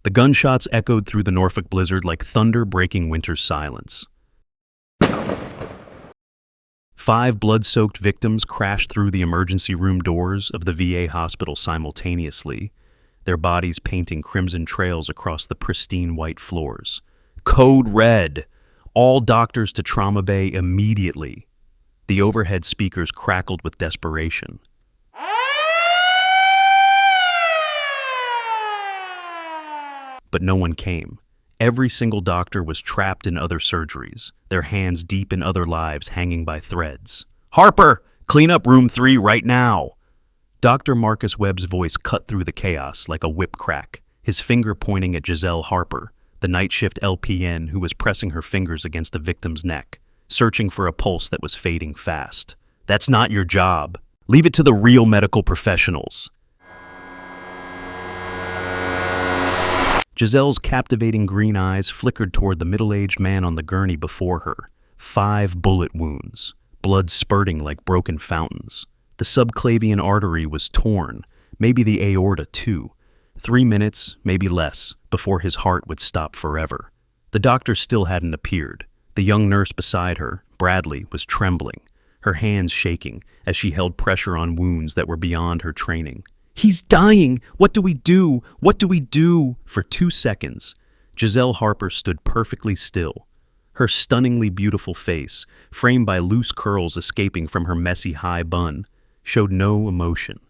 The gunshots echoed through the Norfolk blizzard like thunder breaking winter's silence. 5 blood-soaked victims crashed through the emergency room doors of the VA hospital simultaneously, their bodies painting crimson trails across the pristine white floors. Code red! All doctors to trauma bay immediately. The overhead speakers crackled with desperation. But no one came. Every single doctor was trapped in other surgeries, their hands deep in other lives hanging by threads. "Harper, clean up room 3 right now!" Dr. Marcus Webb's voice cut through the chaos like a whip crack, his finger pointing at Giselle Harper, the night shift LPN who was pressing her fingers against the victim's neck, searching for a pulse that was fading fast. "That's not your job. Leave it to the real medical professionals." Giselle's captivating green eyes flickered toward the middle-aged man on the gurney before her. 5 bullet wounds, blood spurting like broken fountains. The subclavian artery was torn, maybe the aorta too. 3 minutes, maybe less, before his heart would stop forever. The doctor still hadn't appeared. The young nurse beside her, Bradley, was trembling, her hands shaking as she held pressure on wounds that were beyond her training. "He's dying! What do we do? What do we do?" For 2 seconds, Giselle Harper stood perfectly still. Her stunningly beautiful face, framed by loose curls escaping from her messy high bun, showed no emotion.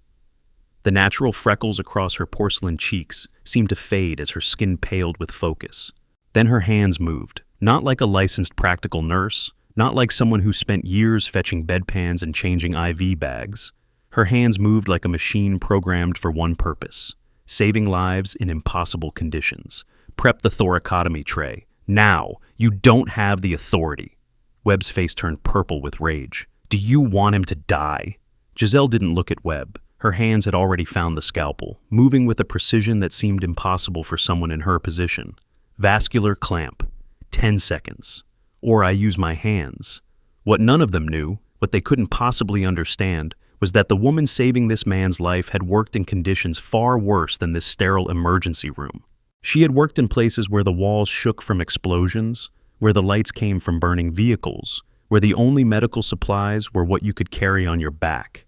The natural freckles across her porcelain cheeks seemed to fade as her skin paled with focus. Then her hands moved, not like a licensed practical nurse, not like someone who spent years fetching bedpans and changing IV bags. Her hands moved like a machine programmed for one purpose: saving lives in impossible conditions. "Prep the thoracotomy tray. Now! You don't have the authority." Webb's face turned purple with rage. "Do you want him to die?" Giselle didn't look at Webb. Her hands had already found the scalpel, moving with a precision that seemed impossible for someone in her position. Vascular clamp. 10 seconds. Or I use my hands. What none of them knew, what they couldn't possibly understand, was that the woman saving this man's life had worked in conditions far worse than this sterile emergency room. She had worked in places where the walls shook from explosions, where the lights came from burning vehicles, where the only medical supplies were what you could carry on your back.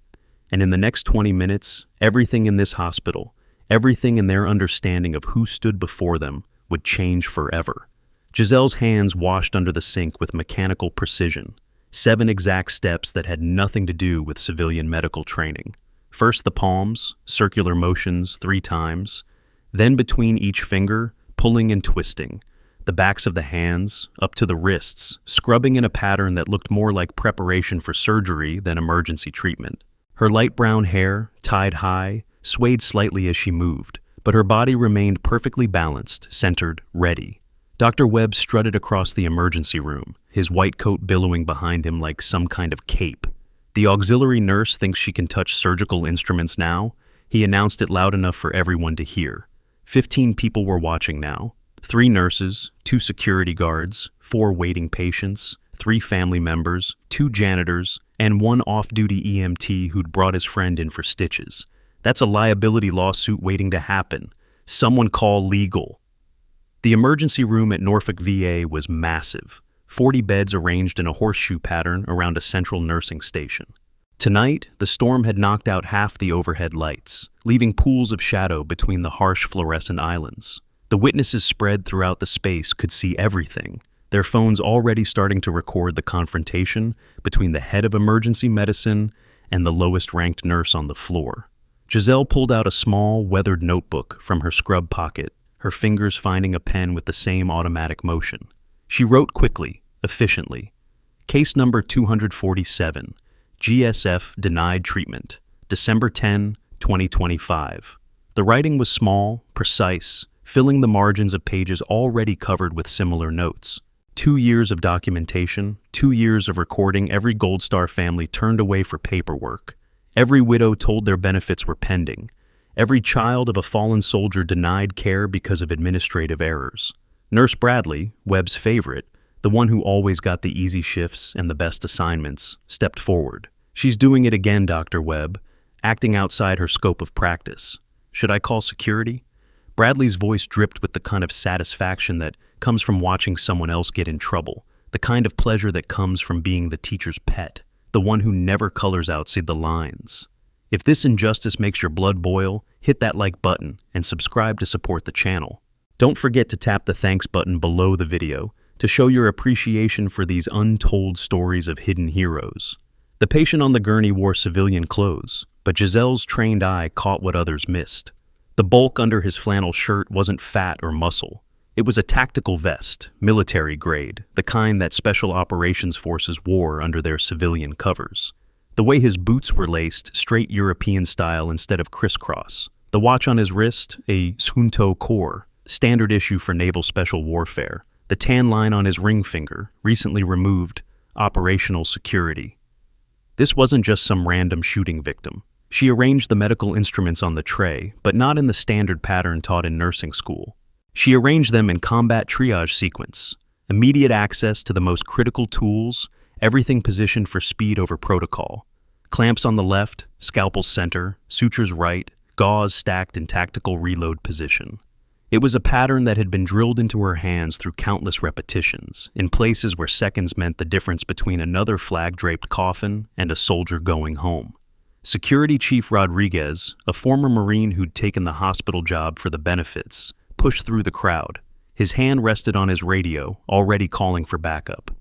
And in the next 20 minutes, everything in this hospital, everything in their understanding of who stood before them, would change forever. Giselle's hands washed under the sink with mechanical precision. 7 exact steps that had nothing to do with civilian medical training. First the palms, circular motions 3 times, then between each finger, pulling and twisting, the backs of the hands, up to the wrists, scrubbing in a pattern that looked more like preparation for surgery than emergency treatment. Her light brown hair, tied high, swayed slightly as she moved, but her body remained perfectly balanced, centered, ready. Dr. Webb strutted across the emergency room, his white coat billowing behind him like some kind of cape. "The auxiliary nurse thinks she can touch surgical instruments now." He announced it loud enough for everyone to hear. 15 people were watching now. 3 nurses, 2 security guards, 4 waiting patients, 3 family members, 2 janitors, and 1 off-duty EMT who'd brought his friend in for stitches. That's a liability lawsuit waiting to happen. Someone call legal. The emergency room at Norfolk VA was massive, 40 beds arranged in a horseshoe pattern around a central nursing station. Tonight, the storm had knocked out half the overhead lights, leaving pools of shadow between the harsh fluorescent islands. The witnesses spread throughout the space could see everything, their phones already starting to record the confrontation between the head of emergency medicine and the lowest-ranked nurse on the floor. Giselle pulled out a small, weathered notebook from her scrub pocket, her fingers finding a pen with the same automatic motion. She wrote quickly, efficiently. "Case number 247, GSF denied treatment, December 10, 2025. The writing was small, precise, filling the margins of pages already covered with similar notes. 2 years of documentation, 2 years of recording every Gold Star family turned away for paperwork. Every widow told their benefits were pending. Every child of a fallen soldier denied care because of administrative errors. Nurse Bradley, Webb's favorite, the one who always got the easy shifts and the best assignments, stepped forward. She's doing it again, Dr. Webb, acting outside her scope of practice. Should I call security? Bradley's voice dripped with the kind of satisfaction that comes from watching someone else get in trouble, the kind of pleasure that comes from being the teacher's pet, the one who never colors outside the lines. If this injustice makes your blood boil, hit that like button and subscribe to support the channel. Don't forget to tap the thanks button below the video to show your appreciation for these untold stories of hidden heroes. The patient on the gurney wore civilian clothes, but Giselle's trained eye caught what others missed. The bulk under his flannel shirt wasn't fat or muscle. It was a tactical vest, military grade, the kind that special operations forces wore under their civilian covers. The way his boots were laced, straight European style instead of crisscross. The watch on his wrist, a Sunto core, standard issue for naval special warfare. The tan line on his ring finger, recently removed, operational security. This wasn't just some random shooting victim. She arranged the medical instruments on the tray, but not in the standard pattern taught in nursing school. She arranged them in combat triage sequence, immediate access to the most critical tools, everything positioned for speed over protocol. Clamps on the left, scalpel center, sutures right, gauze stacked in tactical reload position. It was a pattern that had been drilled into her hands through countless repetitions, in places where seconds meant the difference between another flag-draped coffin and a soldier going home. Security Chief Rodriguez, a former Marine who'd taken the hospital job for the benefits, pushed through the crowd. His hand rested on his radio, already calling for backup.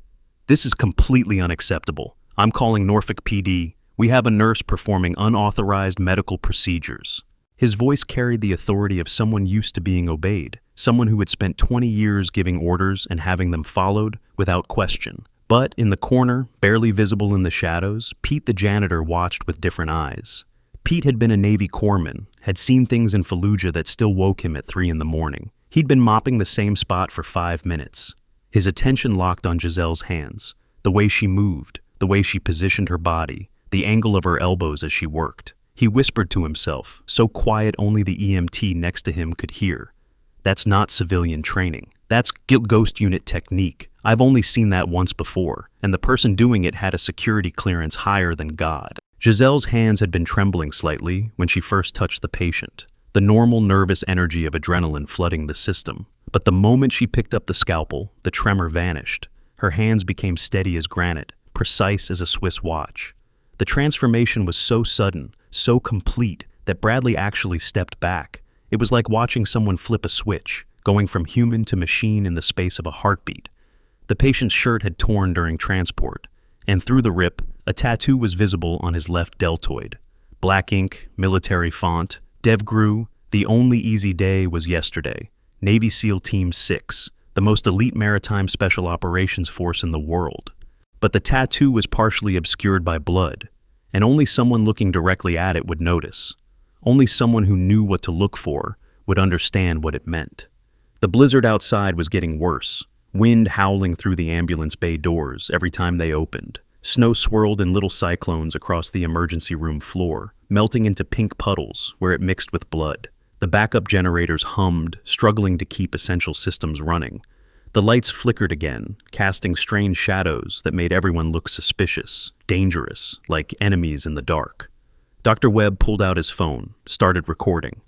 "This is completely unacceptable. I'm calling Norfolk PD. We have a nurse performing unauthorized medical procedures." His voice carried the authority of someone used to being obeyed, someone who had spent 20 years giving orders and having them followed without question. But in the corner, barely visible in the shadows, Pete the janitor watched with different eyes. Pete had been a Navy corpsman, had seen things in Fallujah that still woke him at 3 in the morning. He'd been mopping the same spot for 5 minutes. His attention locked on Giselle's hands, the way she moved, the way she positioned her body, the angle of her elbows as she worked. He whispered to himself, so quiet only the EMT next to him could hear. "That's not civilian training. That's ghost unit technique. I've only seen that once before, and the person doing it had a security clearance higher than God." Giselle's hands had been trembling slightly when she first touched the patient, the normal nervous energy of adrenaline flooding the system. But the moment she picked up the scalpel, the tremor vanished. Her hands became steady as granite, precise as a Swiss watch. The transformation was so sudden, so complete, that Bradley actually stepped back. It was like watching someone flip a switch, going from human to machine in the space of a heartbeat. The patient's shirt had torn during transport, and through the rip, a tattoo was visible on his left deltoid. Black ink, military font, DevGru, "The only easy day was yesterday. Navy SEAL Team 6, the most elite maritime special operations force in the world." But the tattoo was partially obscured by blood, and only someone looking directly at it would notice. Only someone who knew what to look for would understand what it meant. The blizzard outside was getting worse, wind howling through the ambulance bay doors every time they opened. Snow swirled in little cyclones across the emergency room floor, melting into pink puddles where it mixed with blood. The backup generators hummed, struggling to keep essential systems running. The lights flickered again, casting strange shadows that made everyone look suspicious, dangerous, like enemies in the dark. Dr. Webb pulled out his phone, started recording.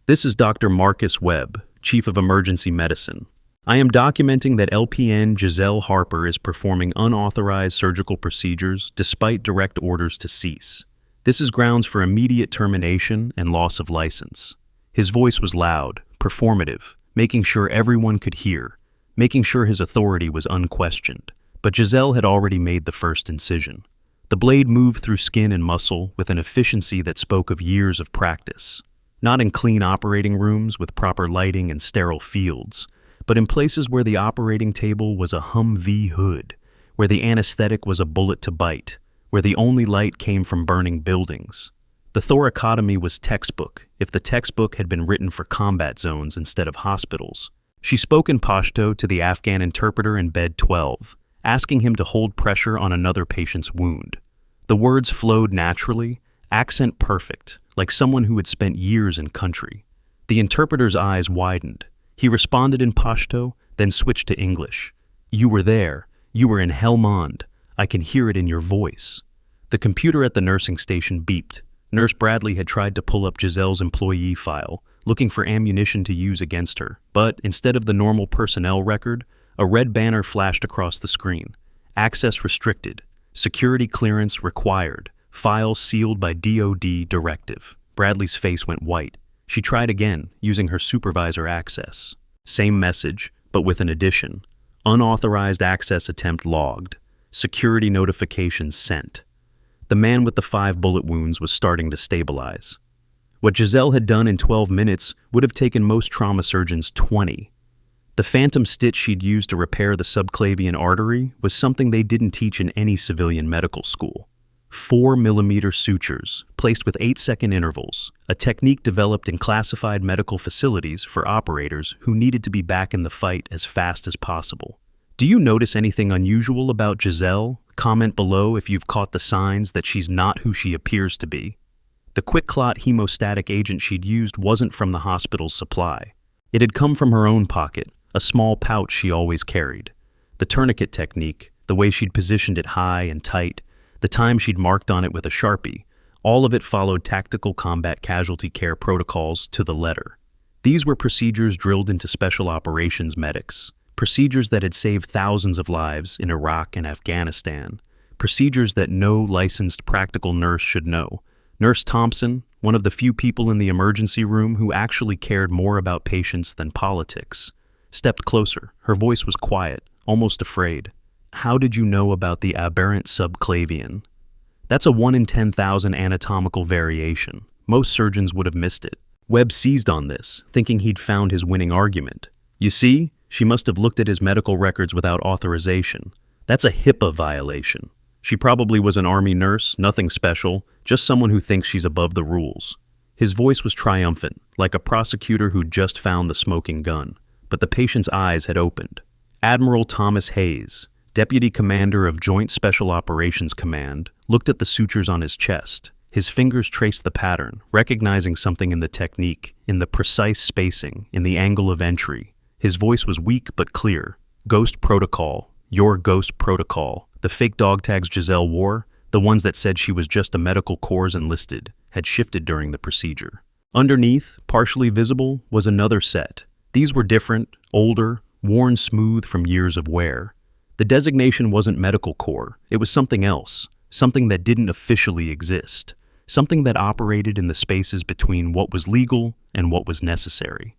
"This is Dr. Marcus Webb, Chief of Emergency Medicine. I am documenting that LPN Giselle Harper is performing unauthorized surgical procedures despite direct orders to cease. This is grounds for immediate termination and loss of license." His voice was loud, performative, making sure everyone could hear, making sure his authority was unquestioned. But Giselle had already made the first incision. The blade moved through skin and muscle with an efficiency that spoke of years of practice. Not in clean operating rooms with proper lighting and sterile fields, but in places where the operating table was a Humvee hood, where the anesthetic was a bullet to bite, where the only light came from burning buildings. The thoracotomy was textbook, if the textbook had been written for combat zones instead of hospitals. She spoke in Pashto to the Afghan interpreter in bed 12, asking him to hold pressure on another patient's wound. The words flowed naturally, accent perfect, like someone who had spent years in country. The interpreter's eyes widened. He responded in Pashto, then switched to English. "You were there. You were in Helmand. I can hear it in your voice." The computer at the nursing station beeped. Nurse Bradley had tried to pull up Giselle's employee file, looking for ammunition to use against her. But instead of the normal personnel record, a red banner flashed across the screen. Access restricted. Security clearance required. File sealed by DoD directive. Bradley's face went white. She tried again, using her supervisor access. Same message, but with an addition. Unauthorized access attempt logged. Security notification sent. The man with the 5 bullet wounds was starting to stabilize. What Giselle had done in 12 minutes would have taken most trauma surgeons 20. The phantom stitch she'd used to repair the subclavian artery was something they didn't teach in any civilian medical school. 4mm sutures, placed with 8-second intervals, a technique developed in classified medical facilities for operators who needed to be back in the fight as fast as possible. Do you notice anything unusual about Giselle? Comment below if you've caught the signs that she's not who she appears to be. The quick clot hemostatic agent she'd used wasn't from the hospital's supply. It had come from her own pocket, a small pouch she always carried. The tourniquet technique, the way she'd positioned it high and tight, the time she'd marked on it with a Sharpie, all of it followed tactical combat casualty care protocols to the letter. These were procedures drilled into special operations medics, procedures that had saved thousands of lives in Iraq and Afghanistan, procedures that no licensed practical nurse should know. Nurse Thompson, one of the few people in the emergency room who actually cared more about patients than politics, stepped closer. Her voice was quiet, almost afraid. How did you know about the aberrant subclavian? That's a 1 in 10,000 anatomical variation. Most surgeons would have missed it. Webb seized on this, thinking he'd found his winning argument. You see, she must have looked at his medical records without authorization. That's a HIPAA violation. She probably was an Army nurse, nothing special, just someone who thinks she's above the rules. His voice was triumphant, like a prosecutor who'd just found the smoking gun. But the patient's eyes had opened. Admiral Thomas Hayes, Deputy Commander of Joint Special Operations Command, looked at the sutures on his chest. His fingers traced the pattern, recognizing something in the technique, in the precise spacing, in the angle of entry. His voice was weak but clear. Ghost protocol. Your ghost protocol. The fake dog tags Giselle wore, the ones that said she was just a medical corps enlisted, had shifted during the procedure. Underneath, partially visible, was another set. These were different, older, worn smooth from years of wear. The designation wasn't medical corps, it was something else, something that didn't officially exist, something that operated in the spaces between what was legal and what was necessary.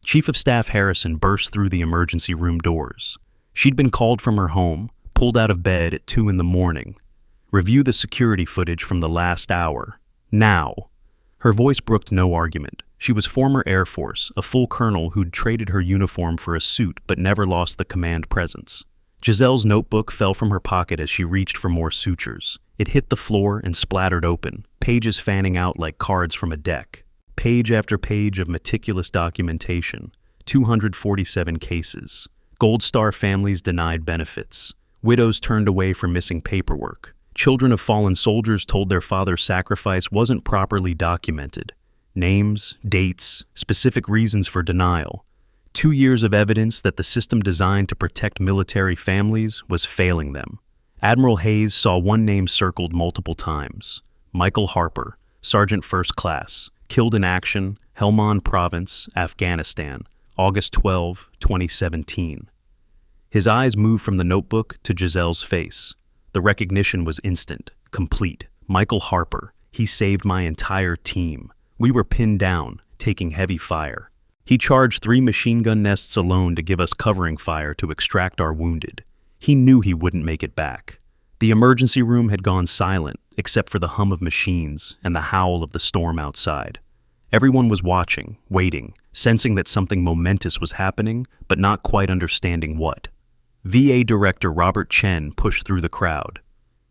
Chief of Staff Harrison burst through the emergency room doors. She'd been called from her home, pulled out of bed at 2 a.m. Review the security footage from the last hour. Now. Her voice brooked no argument. She was former Air Force, a full colonel who'd traded her uniform for a suit but never lost the command presence. Giselle's notebook fell from her pocket as she reached for more sutures. It hit the floor and splattered open, pages fanning out like cards from a deck. Page after page of meticulous documentation, 247 cases. Gold Star families denied benefits. Widows turned away for missing paperwork. Children of fallen soldiers told their father's sacrifice wasn't properly documented. Names, dates, specific reasons for denial. 2 years of evidence that the system designed to protect military families was failing them. Admiral Hayes saw one name circled multiple times. Michael Harper, Sergeant First Class, killed in action, Helmand Province, Afghanistan, August 12, 2017. His eyes moved from the notebook to Giselle's face. The recognition was instant, complete. Michael Harper, he saved my entire team. We were pinned down, taking heavy fire. He charged 3 machine gun nests alone to give us covering fire to extract our wounded. He knew he wouldn't make it back. The emergency room had gone silent, except for the hum of machines and the howl of the storm outside. Everyone was watching, waiting, sensing that something momentous was happening, but not quite understanding what. VA Director Robert Chen pushed through the crowd.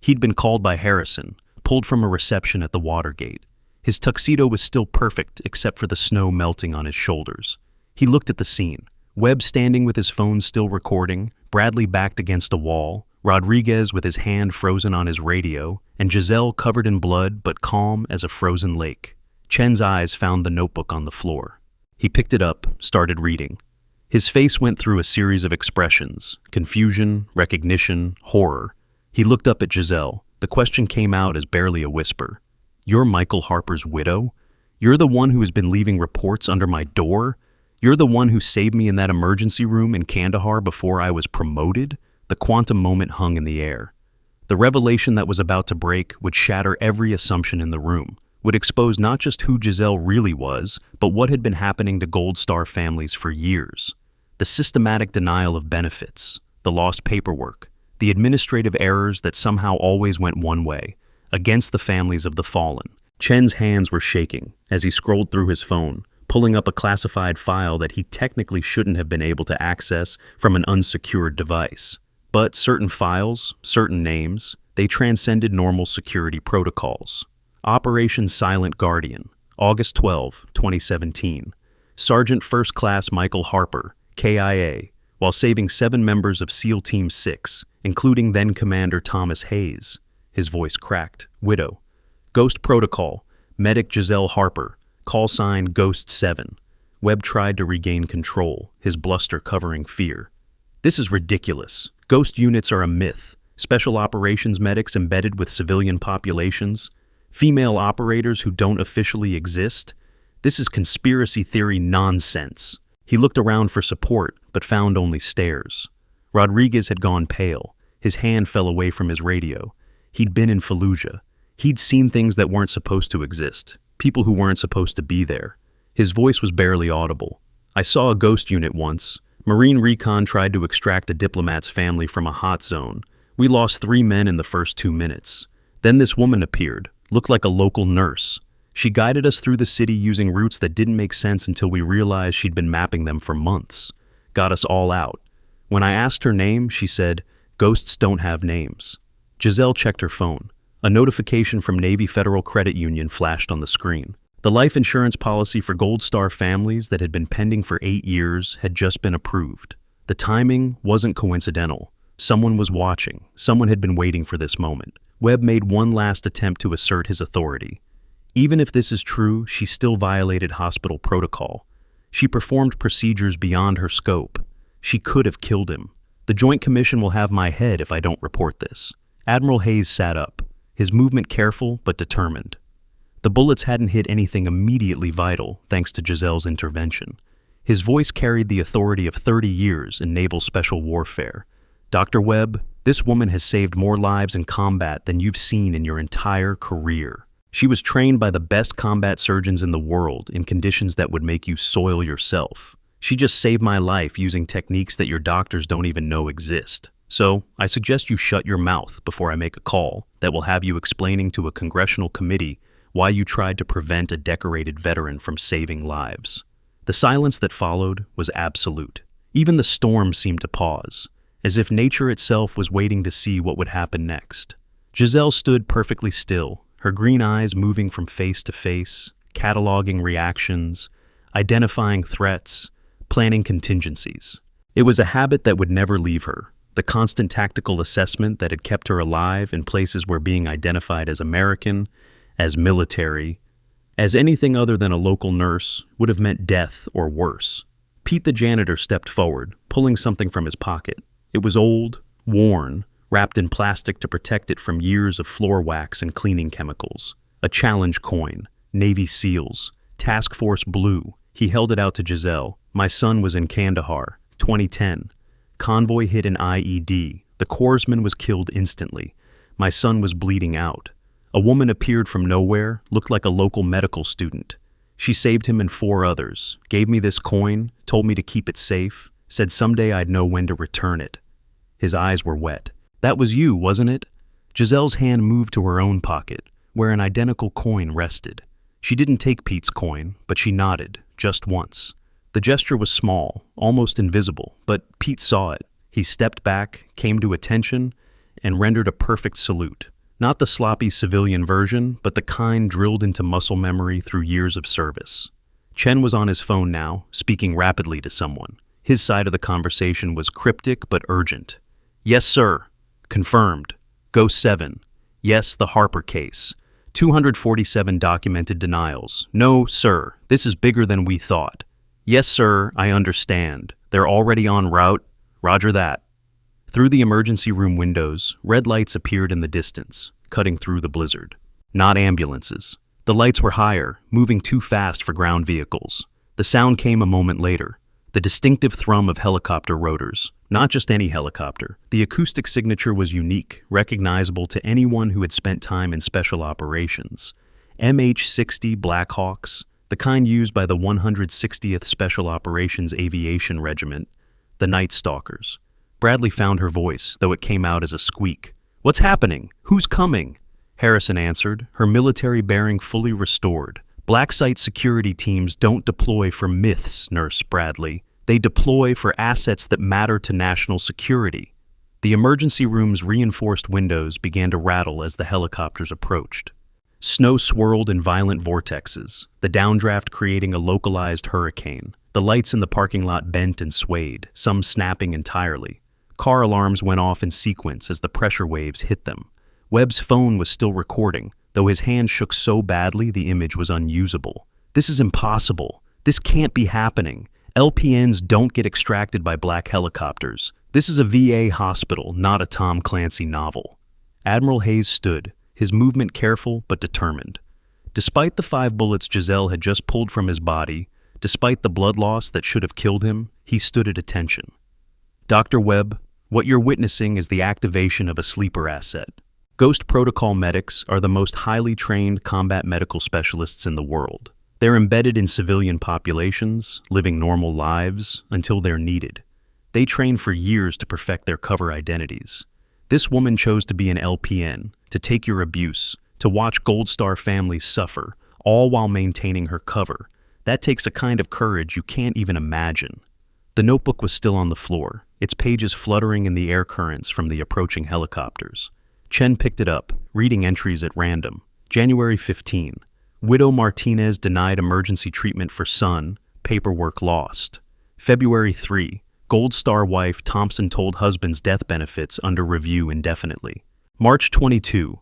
He'd been called by Harrison, pulled from a reception at the Watergate. His tuxedo was still perfect except for the snow melting on his shoulders. He looked at the scene. Webb standing with his phone still recording, Bradley backed against a wall, Rodriguez with his hand frozen on his radio, and Giselle covered in blood but calm as a frozen lake. Chen's eyes found the notebook on the floor. He picked it up, started reading. His face went through a series of expressions: confusion, recognition, horror. He looked up at Giselle. The question came out as barely a whisper. "You're Michael Harper's widow?" You're the one who has been leaving reports under my door? You're the one who saved me in that emergency room in Kandahar before I was promoted? The quantum moment hung in the air. The revelation that was about to break would shatter every assumption in the room, would expose not just who Giselle really was, but what had been happening to Gold Star families for years. The systematic denial of benefits, the lost paperwork, the administrative errors that somehow always went one way, against the families of the fallen. Chen's hands were shaking as he scrolled through his phone, pulling up a classified file that he technically shouldn't have been able to access from an unsecured device. But certain files, certain names, they transcended normal security protocols. Operation Silent Guardian, August 12, 2017. Sergeant First Class Michael Harper, KIA, while saving 7 members of SEAL Team 6, including then-Commander Thomas Hayes. His voice cracked. Widow. Ghost Protocol, Medic Giselle Harper, call sign Ghost 7. Webb tried to regain control, his bluster covering fear. This is ridiculous. Ghost units are a myth. Special operations medics embedded with civilian populations. Female operators who don't officially exist. This is conspiracy theory nonsense. He looked around for support, but found only stares. Rodriguez had gone pale. His hand fell away from his radio. He'd been in Fallujah. He'd seen things that weren't supposed to exist. People who weren't supposed to be there. His voice was barely audible. I saw a ghost unit once. Marine Recon tried to extract a diplomat's family from a hot zone. We lost 3 men in the first 2 minutes. Then this woman appeared, looked like a local nurse. She guided us through the city using routes that didn't make sense until we realized she'd been mapping them for months. Got us all out. When I asked her name, she said, "Ghosts don't have names." Giselle checked her phone. A notification from Navy Federal Credit Union flashed on the screen. The life insurance policy for Gold Star families that had been pending for 8 years had just been approved. The timing wasn't coincidental. Someone was watching. Someone had been waiting for this moment. Webb made one last attempt to assert his authority. Even if this is true, she still violated hospital protocol. She performed procedures beyond her scope. She could have killed him. The Joint Commission will have my head if I don't report this. Admiral Hayes sat up, his movement careful but determined. The bullets hadn't hit anything immediately vital thanks to Giselle's intervention. His voice carried the authority of 30 years in naval special warfare. Dr. Webb, this woman has saved more lives in combat than you've seen in your entire career. She was trained by the best combat surgeons in the world in conditions that would make you soil yourself. She just saved my life using techniques that your doctors don't even know exist. So, I suggest you shut your mouth before I make a call that will have you explaining to a congressional committee why you tried to prevent a decorated veteran from saving lives. The silence that followed was absolute. Even the storm seemed to pause, as if nature itself was waiting to see what would happen next. Giselle stood perfectly still, her green eyes moving from face to face, cataloging reactions, identifying threats, planning contingencies. It was a habit that would never leave her, the constant tactical assessment that had kept her alive in places where being identified as American, as military, as anything other than a local nurse would have meant death or worse. Pete the janitor stepped forward, pulling something from his pocket. It was old, worn, wrapped in plastic to protect it from years of floor wax and cleaning chemicals. A challenge coin, Navy SEALs, Task Force Blue. He held it out to Giselle. My son was in Kandahar, 2010. Convoy hit an IED. The corpsman was killed instantly. My son was bleeding out. A woman appeared from nowhere, looked like a local medical student. She saved him and 4 others, gave me this coin, told me to keep it safe, said someday I'd know when to return it. His eyes were wet. That was you, wasn't it? Giselle's hand moved to her own pocket, where an identical coin rested. She didn't take Pete's coin, but she nodded, just once. The gesture was small, almost invisible, but Pete saw it. He stepped back, came to attention, and rendered a perfect salute. Not the sloppy civilian version, but the kind drilled into muscle memory through years of service. Chen was on his phone now, speaking rapidly to someone. His side of the conversation was cryptic but urgent. Yes, sir. Confirmed. Ghost 7. Yes, the Harper case. 247 documented denials. No, sir. This is bigger than we thought. Yes, sir, I understand. They're already en route. Roger that. Through the emergency room windows, red lights appeared in the distance, cutting through the blizzard. Not ambulances. The lights were higher, moving too fast for ground vehicles. The sound came a moment later, the distinctive thrum of helicopter rotors. Not just any helicopter. The acoustic signature was unique, recognizable to anyone who had spent time in special operations. MH-60 Blackhawks, the kind used by the 160th Special Operations Aviation Regiment, the Night Stalkers. Bradley found her voice, though it came out as a squeak. "What's happening? Who's coming?" Harrison answered, her military bearing fully restored. "Blacksite security teams don't deploy for myths, Nurse Bradley. They deploy for assets that matter to national security." The emergency room's reinforced windows began to rattle as the helicopters approached. Snow swirled in violent vortexes, the downdraft creating a localized hurricane. The lights in the parking lot bent and swayed, some snapping entirely. Car alarms went off in sequence as the pressure waves hit them. Webb's phone was still recording, though his hand shook so badly the image was unusable. "This is impossible. This can't be happening. LPNs don't get extracted by black helicopters. This is a VA hospital, not a Tom Clancy novel." Admiral Hayes stood, his movement careful but determined. Despite the 5 bullets Giselle had just pulled from his body, despite the blood loss that should have killed him, he stood at attention. "Dr. Webb, what you're witnessing is the activation of a sleeper asset. Ghost Protocol medics are the most highly trained combat medical specialists in the world. They're embedded in civilian populations, living normal lives until they're needed. They train for years to perfect their cover identities. This woman chose to be an LPN, to take your abuse, to watch Gold Star families suffer, all while maintaining her cover. That takes a kind of courage you can't even imagine." The notebook was still on the floor, its pages fluttering in the air currents from the approaching helicopters. Chen picked it up, reading entries at random. January 15. Widow Martinez denied emergency treatment for son, paperwork lost. February 3. Gold Star wife Thompson told husband's death benefits under review indefinitely. March 22.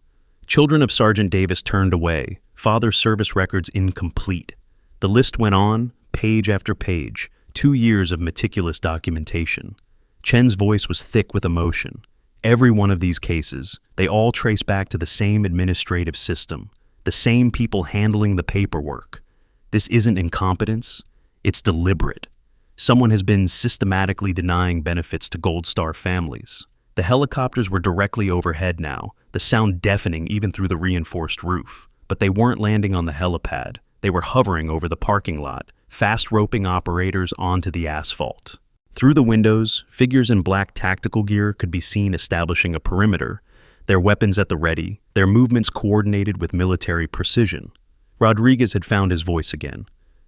Children of Sergeant Davis turned away, father's service records incomplete. The list went on, page after page, 2 years of meticulous documentation. Chen's voice was thick with emotion. Every one of these cases, they all trace back to the same administrative system, the same people handling the paperwork. This isn't incompetence, it's deliberate. Someone has been systematically denying benefits to Gold Star families. The helicopters were directly overhead now, the sound deafening even through the reinforced roof. But they weren't landing on the helipad. They were hovering over the parking lot, fast roping operators onto the asphalt. Through the windows, figures in black tactical gear could be seen establishing a perimeter, their weapons at the ready, their movements coordinated with military precision. Rodriguez had found his voice again.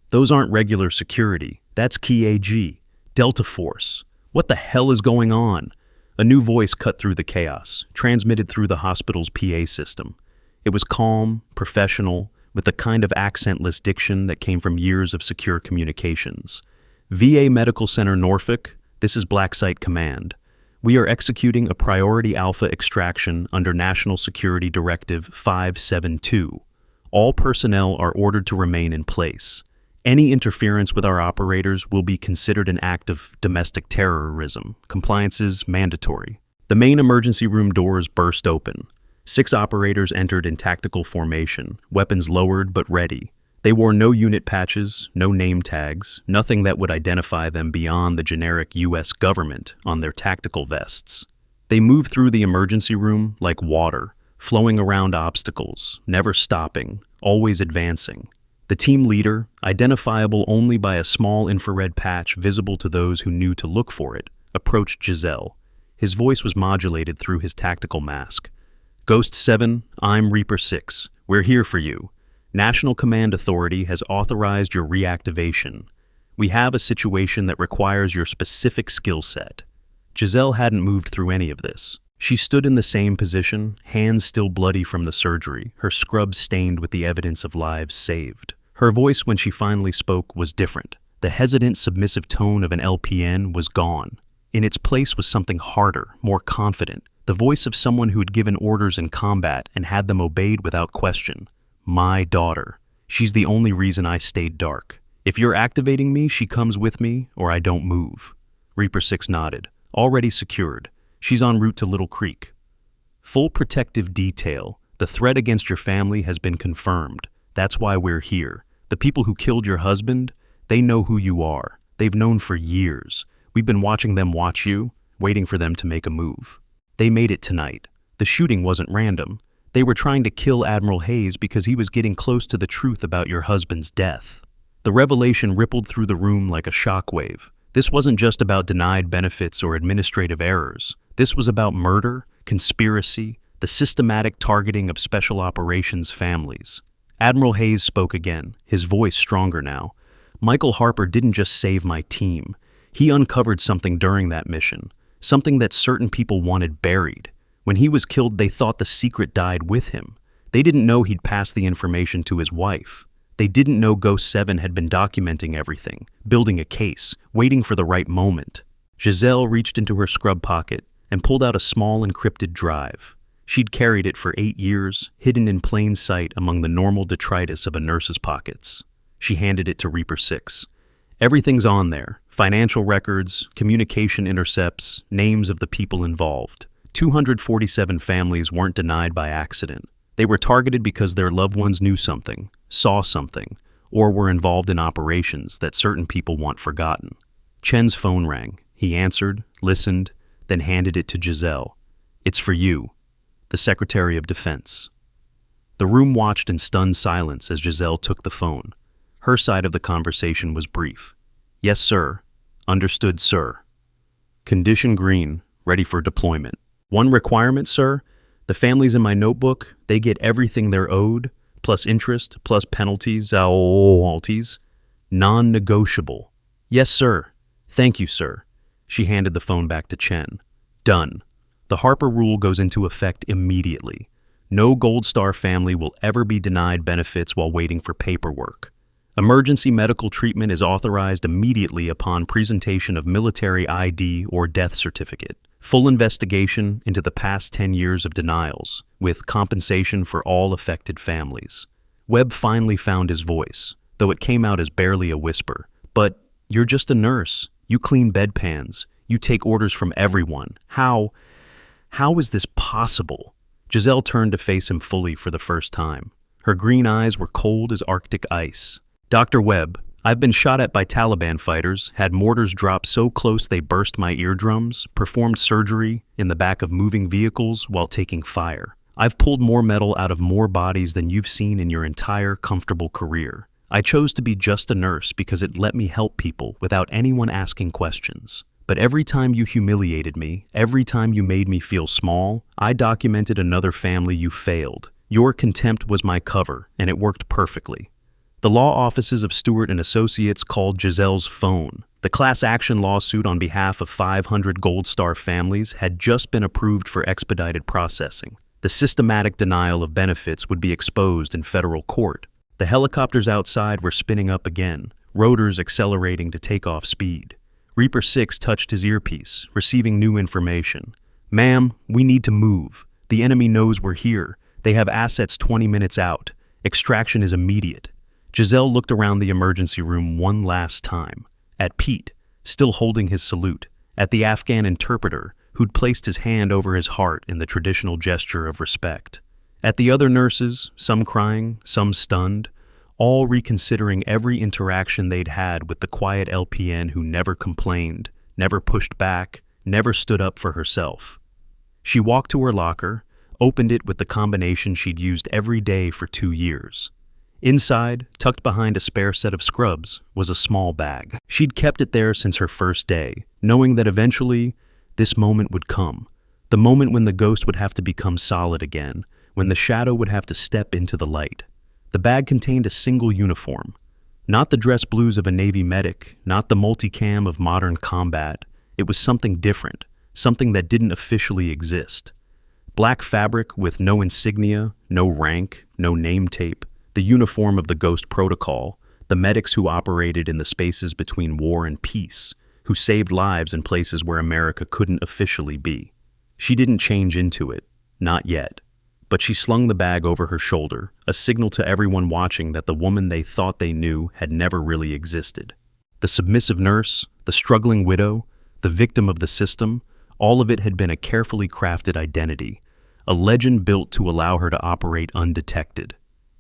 "Those aren't regular security. That's Key AG. Delta Force. What the hell is going on?" A new voice cut through the chaos, transmitted through the hospital's PA system. It was calm, professional, with the kind of accentless diction that came from years of secure communications. "VA Medical Center Norfolk, this is Blacksite Command. We are executing a priority alpha extraction under National Security Directive 572. All personnel are ordered to remain in place. Any interference with our operators will be considered an act of domestic terrorism. Compliance is mandatory." The main emergency room doors burst open. 6 operators entered in tactical formation, weapons lowered but ready. They wore no unit patches, no name tags, nothing that would identify them beyond the generic U.S. government on their tactical vests. They moved through the emergency room like water, flowing around obstacles, never stopping, always advancing. The team leader, identifiable only by a small infrared patch visible to those who knew to look for it, approached Giselle. His voice was modulated through his tactical mask. "Ghost 7, I'm Reaper 6. We're here for you. National Command Authority has authorized your reactivation. We have a situation that requires your specific skill set." Giselle hadn't moved through any of this. She stood in the same position, hands still bloody from the surgery, her scrub stained with the evidence of lives saved. Her voice when she finally spoke was different. The hesitant, submissive tone of an LPN was gone. In its place was something harder, more confident, the voice of someone who had given orders in combat and had them obeyed without question. "My daughter. She's the only reason I stayed dark. If you're activating me, she comes with me, or I don't move." Reaper 6 nodded. "Already secured. She's en route to Little Creek." "Full protective detail. The threat against your family has been confirmed. That's why we're here. The people who killed your husband, they know who you are. They've known for years. We've been watching them watch you, waiting for them to make a move. They made it tonight. The shooting wasn't random. They were trying to kill Admiral Hayes because he was getting close to the truth about your husband's death. The revelation rippled through the room like a shockwave. This wasn't just about denied benefits or administrative errors. This was about murder, conspiracy, the systematic targeting of special operations families. Admiral Hayes spoke again, his voice stronger now. Michael Harper didn't just save my team. He uncovered something during that mission, something that certain people wanted buried. When he was killed, they thought the secret died with him. They didn't know he'd passed the information to his wife. They didn't know Ghost 7 had been documenting everything, building a case, waiting for the right moment. Giselle reached into her scrub pocket and pulled out a small encrypted drive. She'd carried it for 8 years, hidden in plain sight among the normal detritus of a nurse's pockets. She handed it to Reaper 6. Everything's on there. Financial records, communication intercepts, names of the people involved. 247 families weren't denied by accident. They were targeted because their loved ones knew something, saw something, or were involved in operations that certain people want forgotten. Chen's phone rang. He answered, listened, then handed it to Giselle. "It's for you, the Secretary of Defense." The room watched in stunned silence as Giselle took the phone. Her side of the conversation was brief. "Yes, sir. Understood, sir. Condition green, ready for deployment. One requirement, sir? The families in my notebook, they get everything they're owed, plus interest, plus penalties, non-negotiable." "Yes, sir. Thank you, sir." She handed the phone back to Chen. "Done. The Harper rule goes into effect immediately. No Gold Star family will ever be denied benefits while waiting for paperwork. Emergency medical treatment is authorized immediately upon presentation of military ID or death certificate. Full investigation into the past 10 years of denials, with compensation for all affected families." Webb finally found his voice, though it came out as barely a whisper. "But you're just a nurse. You clean bedpans. You take orders from everyone. How is this possible?" Giselle turned to face him fully for the first time. Her green eyes were cold as Arctic ice. "Dr. Webb, I've been shot at by Taliban fighters, had mortars drop so close they burst my eardrums, performed surgery in the back of moving vehicles while taking fire. I've pulled more metal out of more bodies than you've seen in your entire comfortable career. I chose to be just a nurse because it let me help people without anyone asking questions. But every time you humiliated me, every time you made me feel small, I documented another family you failed. Your contempt was my cover, and it worked perfectly." The law offices of Stewart and Associates called Giselle's phone. The class action lawsuit on behalf of 500 Gold Star families had just been approved for expedited processing. The systematic denial of benefits would be exposed in federal court. The helicopters outside were spinning up again, rotors accelerating to takeoff speed. Reaper 6 touched his earpiece, receiving new information. "Ma'am, we need to move. The enemy knows we're here. They have assets 20 minutes out. Extraction is immediate." Giselle looked around the emergency room one last time. At Pete, still holding his salute. At the Afghan interpreter, who'd placed his hand over his heart in the traditional gesture of respect. At the other nurses, some crying, some stunned, all reconsidering every interaction they'd had with the quiet LPN who never complained, never pushed back, never stood up for herself. She walked to her locker, opened it with the combination she'd used every day for 2 years. Inside, tucked behind a spare set of scrubs, was a small bag. She'd kept it there since her first day, knowing that eventually this moment would come. The moment when the ghost would have to become solid again, when the shadow would have to step into the light. The bag contained a single uniform. Not the dress blues of a Navy medic, not the multicam of modern combat. It was something different, something that didn't officially exist. Black fabric with no insignia, no rank, no name tape. The uniform of the Ghost Protocol, the medics who operated in the spaces between war and peace, who saved lives in places where America couldn't officially be. She didn't change into it, not yet. But she slung the bag over her shoulder, a signal to everyone watching that the woman they thought they knew had never really existed. The submissive nurse, the struggling widow, the victim of the system, all of it had been a carefully crafted identity, a legend built to allow her to operate undetected.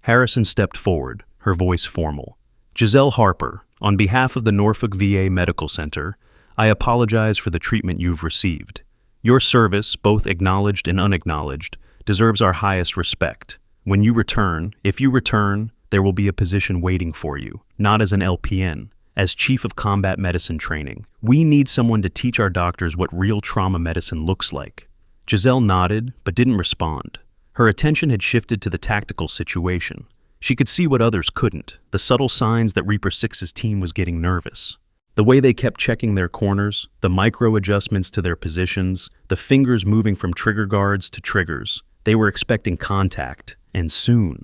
Harrison stepped forward, her voice formal. Giselle Harper, on behalf of the Norfolk VA Medical Center, I apologize for the treatment you've received. Your service, both acknowledged and unacknowledged, deserves our highest respect. When you return, if you return, there will be a position waiting for you, not as an LPN, as Chief of Combat Medicine Training. We need someone to teach our doctors what real trauma medicine looks like. Giselle nodded, but didn't respond. Her attention had shifted to the tactical situation. She could see what others couldn't, the subtle signs that Reaper 6's team was getting nervous. The way they kept checking their corners, the micro adjustments to their positions, the fingers moving from trigger guards to triggers. They were expecting contact, and soon.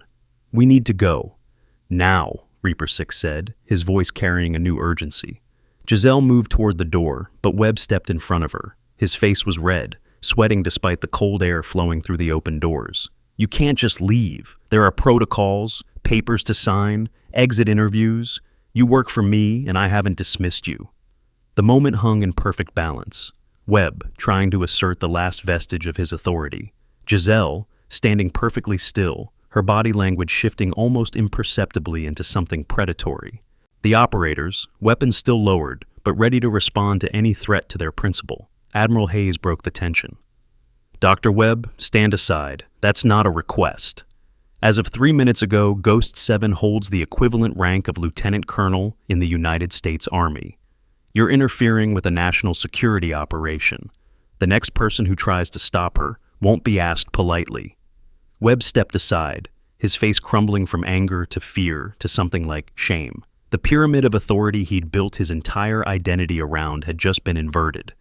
We need to go. Now, Reaper 6 said, his voice carrying a new urgency. Giselle moved toward the door, but Webb stepped in front of her. His face was red, sweating despite the cold air flowing through the open doors. You can't just leave. There are protocols, papers to sign, exit interviews. You work for me, and I haven't dismissed you. The moment hung in perfect balance. Webb, trying to assert the last vestige of his authority. Giselle, standing perfectly still, her body language shifting almost imperceptibly into something predatory. The operators, weapons still lowered, but ready to respond to any threat to their principal. Admiral Hayes broke the tension. Dr. Webb, stand aside. That's not a request. As of 3 minutes ago, Ghost 7 holds the equivalent rank of lieutenant colonel in the United States Army. You're interfering with a national security operation. The next person who tries to stop her won't be asked politely. Webb stepped aside, his face crumbling from anger to fear to something like shame. The pyramid of authority he'd built his entire identity around had just been inverted.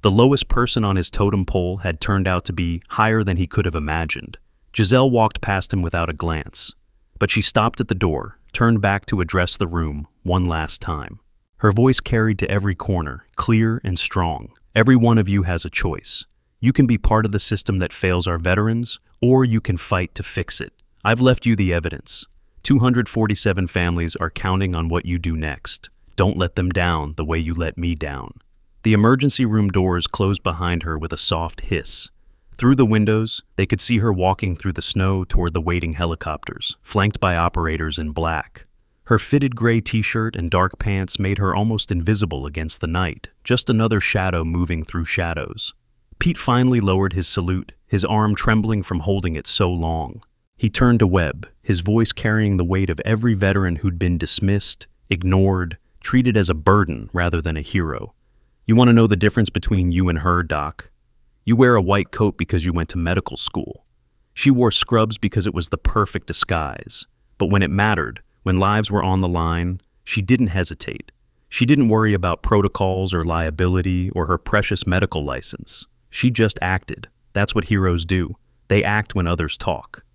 The lowest person on his totem pole had turned out to be higher than he could have imagined. Giselle walked past him without a glance, but she stopped at the door, turned back to address the room one last time. Her voice carried to every corner, clear and strong. Every one of you has a choice. You can be part of the system that fails our veterans, or you can fight to fix it. I've left you the evidence. 247 families are counting on what you do next. Don't let them down the way you let me down. The emergency room doors closed behind her with a soft hiss. Through the windows, they could see her walking through the snow toward the waiting helicopters, flanked by operators in black. Her fitted gray t-shirt and dark pants made her almost invisible against the night, just another shadow moving through shadows. Pete finally lowered his salute, his arm trembling from holding it so long. He turned to Webb, his voice carrying the weight of every veteran who'd been dismissed, ignored, treated as a burden rather than a hero. You want to know the difference between you and her, Doc? You wear a white coat because you went to medical school. She wore scrubs because it was the perfect disguise. But when it mattered, when lives were on the line, she didn't hesitate. She didn't worry about protocols or liability or her precious medical license. She just acted. That's what heroes do. They act when others talk.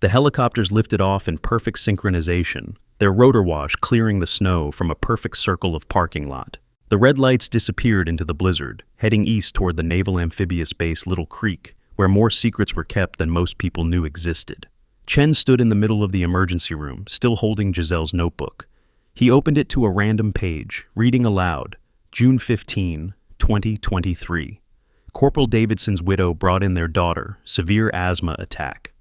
The helicopters lifted off in perfect synchronization, their rotor wash clearing the snow from a perfect circle of parking lot. The red lights disappeared into the blizzard, heading east toward the Naval Amphibious Base Little Creek, where more secrets were kept than most people knew existed. Chen stood in the middle of the emergency room, still holding Giselle's notebook. He opened it to a random page, reading aloud, June 15, 2023. Corporal Davidson's widow brought in their daughter, severe asthma attack.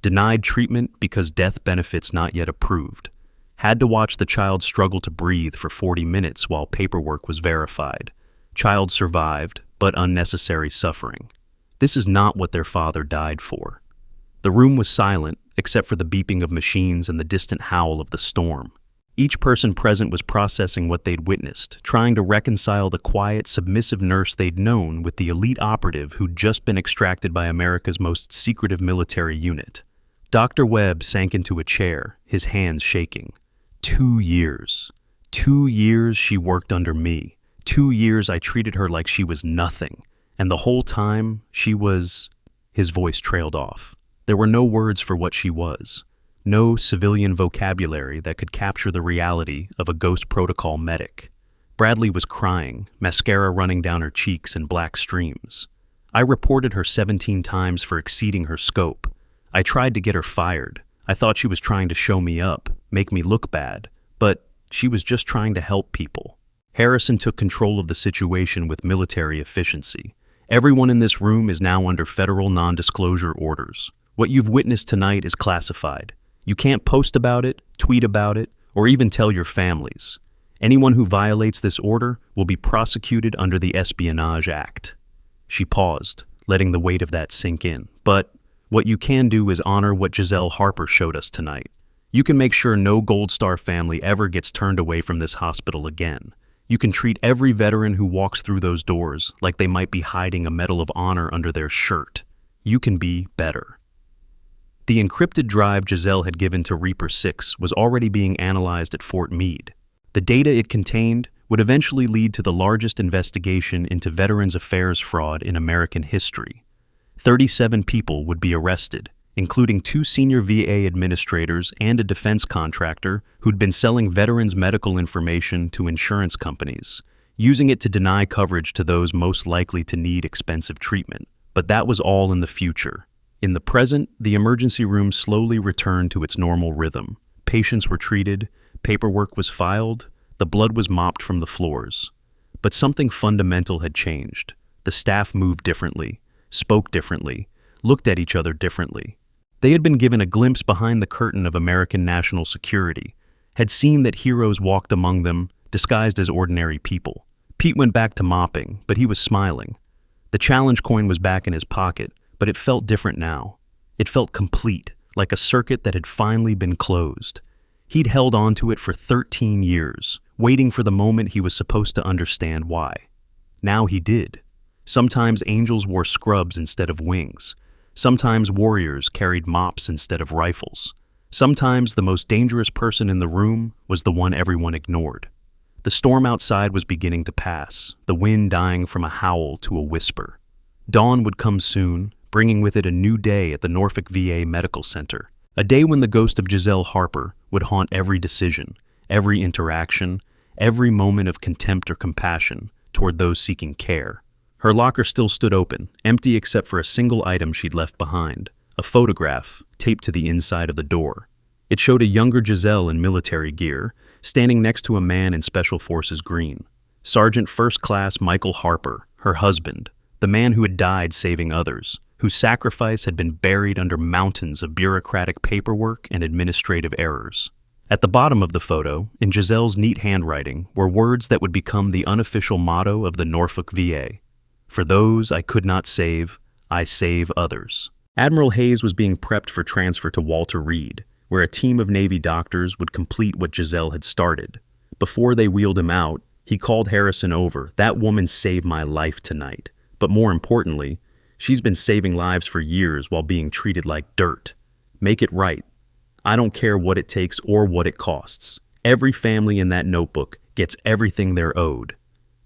Denied treatment because death benefits not yet approved. Had to watch the child struggle to breathe for 40 minutes while paperwork was verified. Child survived, but unnecessary suffering. This is not what their father died for. The room was silent, except for the beeping of machines and the distant howl of the storm. Each person present was processing what they'd witnessed, trying to reconcile the quiet, submissive nurse they'd known with the elite operative who'd just been extracted by America's most secretive military unit. Dr. Webb sank into a chair, his hands shaking. 2 years. 2 years she worked under me. 2 years I treated her like she was nothing. And the whole time, she was... His voice trailed off. There were no words for what she was. No civilian vocabulary that could capture the reality of a ghost protocol medic. Bradley was crying, mascara running down her cheeks in black streams. I reported her 17 times for exceeding her scope. I tried to get her fired. I thought she was trying to show me up, make me look bad, but she was just trying to help people. Harrison took control of the situation with military efficiency. Everyone in this room is now under federal non-disclosure orders. What you've witnessed tonight is classified. You can't post about it, tweet about it, or even tell your families. Anyone who violates this order will be prosecuted under the Espionage Act." She paused, letting the weight of that sink in. "But what you can do is honor what Giselle Harper showed us tonight. You can make sure no Gold Star family ever gets turned away from this hospital again. You can treat every veteran who walks through those doors like they might be hiding a Medal of Honor under their shirt. You can be better." The encrypted drive Giselle had given to Reaper 6 was already being analyzed at Fort Meade. The data it contained would eventually lead to the largest investigation into Veterans Affairs fraud in American history. 37 people would be arrested, including 2 senior VA administrators and a defense contractor who'd been selling veterans' medical information to insurance companies, using it to deny coverage to those most likely to need expensive treatment. But that was all in the future. In the present, the emergency room slowly returned to its normal rhythm. Patients were treated, paperwork was filed, the blood was mopped from the floors. But something fundamental had changed. The staff moved differently, spoke differently, looked at each other differently. They had been given a glimpse behind the curtain of American national security, had seen that heroes walked among them, disguised as ordinary people. Pete went back to mopping, but he was smiling. The challenge coin was back in his pocket, but it felt different now. It felt complete, like a circuit that had finally been closed. He'd held on to it for 13 years, waiting for the moment he was supposed to understand why. Now he did. Sometimes angels wore scrubs instead of wings. Sometimes warriors carried mops instead of rifles. Sometimes the most dangerous person in the room was the one everyone ignored. The storm outside was beginning to pass, the wind dying from a howl to a whisper. Dawn would come soon, bringing with it a new day at the Norfolk VA Medical Center, a day when the ghost of Giselle Harper would haunt every decision, every interaction, every moment of contempt or compassion toward those seeking care. Her locker still stood open, empty except for a single item she'd left behind, a photograph taped to the inside of the door. It showed a younger Giselle in military gear, standing next to a man in Special Forces green. Sergeant First Class Michael Harper, her husband, the man who had died saving others, whose sacrifice had been buried under mountains of bureaucratic paperwork and administrative errors. At the bottom of the photo, in Giselle's neat handwriting, were words that would become the unofficial motto of the Norfolk VA. "For those I could not save, I save others." Admiral Hayes was being prepped for transfer to Walter Reed, where a team of Navy doctors would complete what Giselle had started. Before they wheeled him out, he called Harrison over. "That woman saved my life tonight. But more importantly, she's been saving lives for years while being treated like dirt. Make it right. I don't care what it takes or what it costs. Every family in that notebook gets everything they're owed.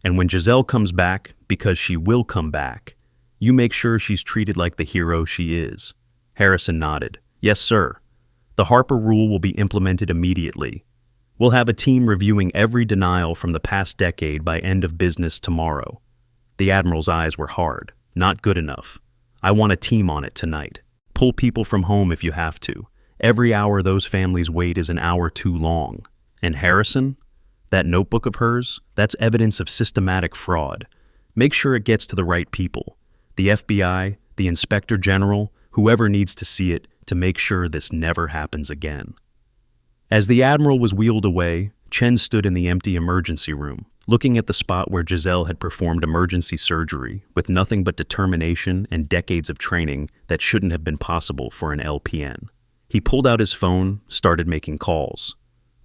And when Giselle comes back, because she will come back, you make sure she's treated like the hero she is." Harrison nodded. "Yes, sir. The Harper Rule will be implemented immediately. We'll have a team reviewing every denial from the past decade by end of business tomorrow." The Admiral's eyes were hard. "Not good enough. I want a team on it tonight. Pull people from home if you have to. Every hour those families wait is an hour too long. And Harrison? That notebook of hers? That's evidence of systematic fraud. Make sure it gets to the right people. The FBI, the Inspector General, whoever needs to see it to make sure this never happens again." As the Admiral was wheeled away, Chen stood in the empty emergency room, looking at the spot where Giselle had performed emergency surgery with nothing but determination and decades of training that shouldn't have been possible for an LPN. He pulled out his phone, started making calls.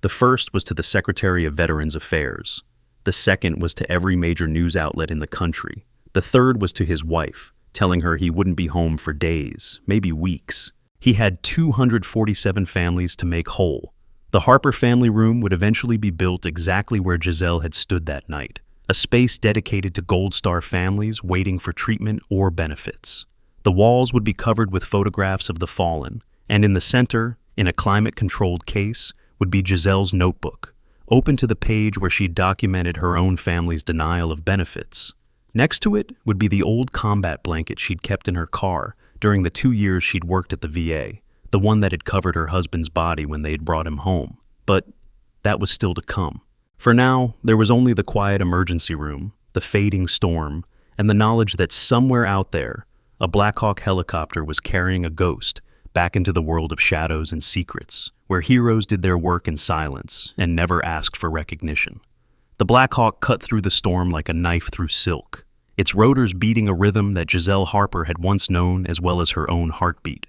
The first was to the Secretary of Veterans Affairs. The second was to every major news outlet in the country. The third was to his wife, telling her he wouldn't be home for days, maybe weeks. He had 247 families to make whole. The Harper family room would eventually be built exactly where Giselle had stood that night, a space dedicated to Gold Star families waiting for treatment or benefits. The walls would be covered with photographs of the fallen, and in the center, in a climate-controlled case, would be Giselle's notebook, open to the page where she documented her own family's denial of benefits. Next to it would be the old combat blanket she'd kept in her car during the 2 years she'd worked at the VA, the one that had covered her husband's body when they'd brought him home. But that was still to come. For now, there was only the quiet emergency room, the fading storm, and the knowledge that somewhere out there, a Black Hawk helicopter was carrying a ghost, back into the world of shadows and secrets, where heroes did their work in silence and never asked for recognition. The Black Hawk cut through the storm like a knife through silk, its rotors beating a rhythm that Giselle Harper had once known as well as her own heartbeat.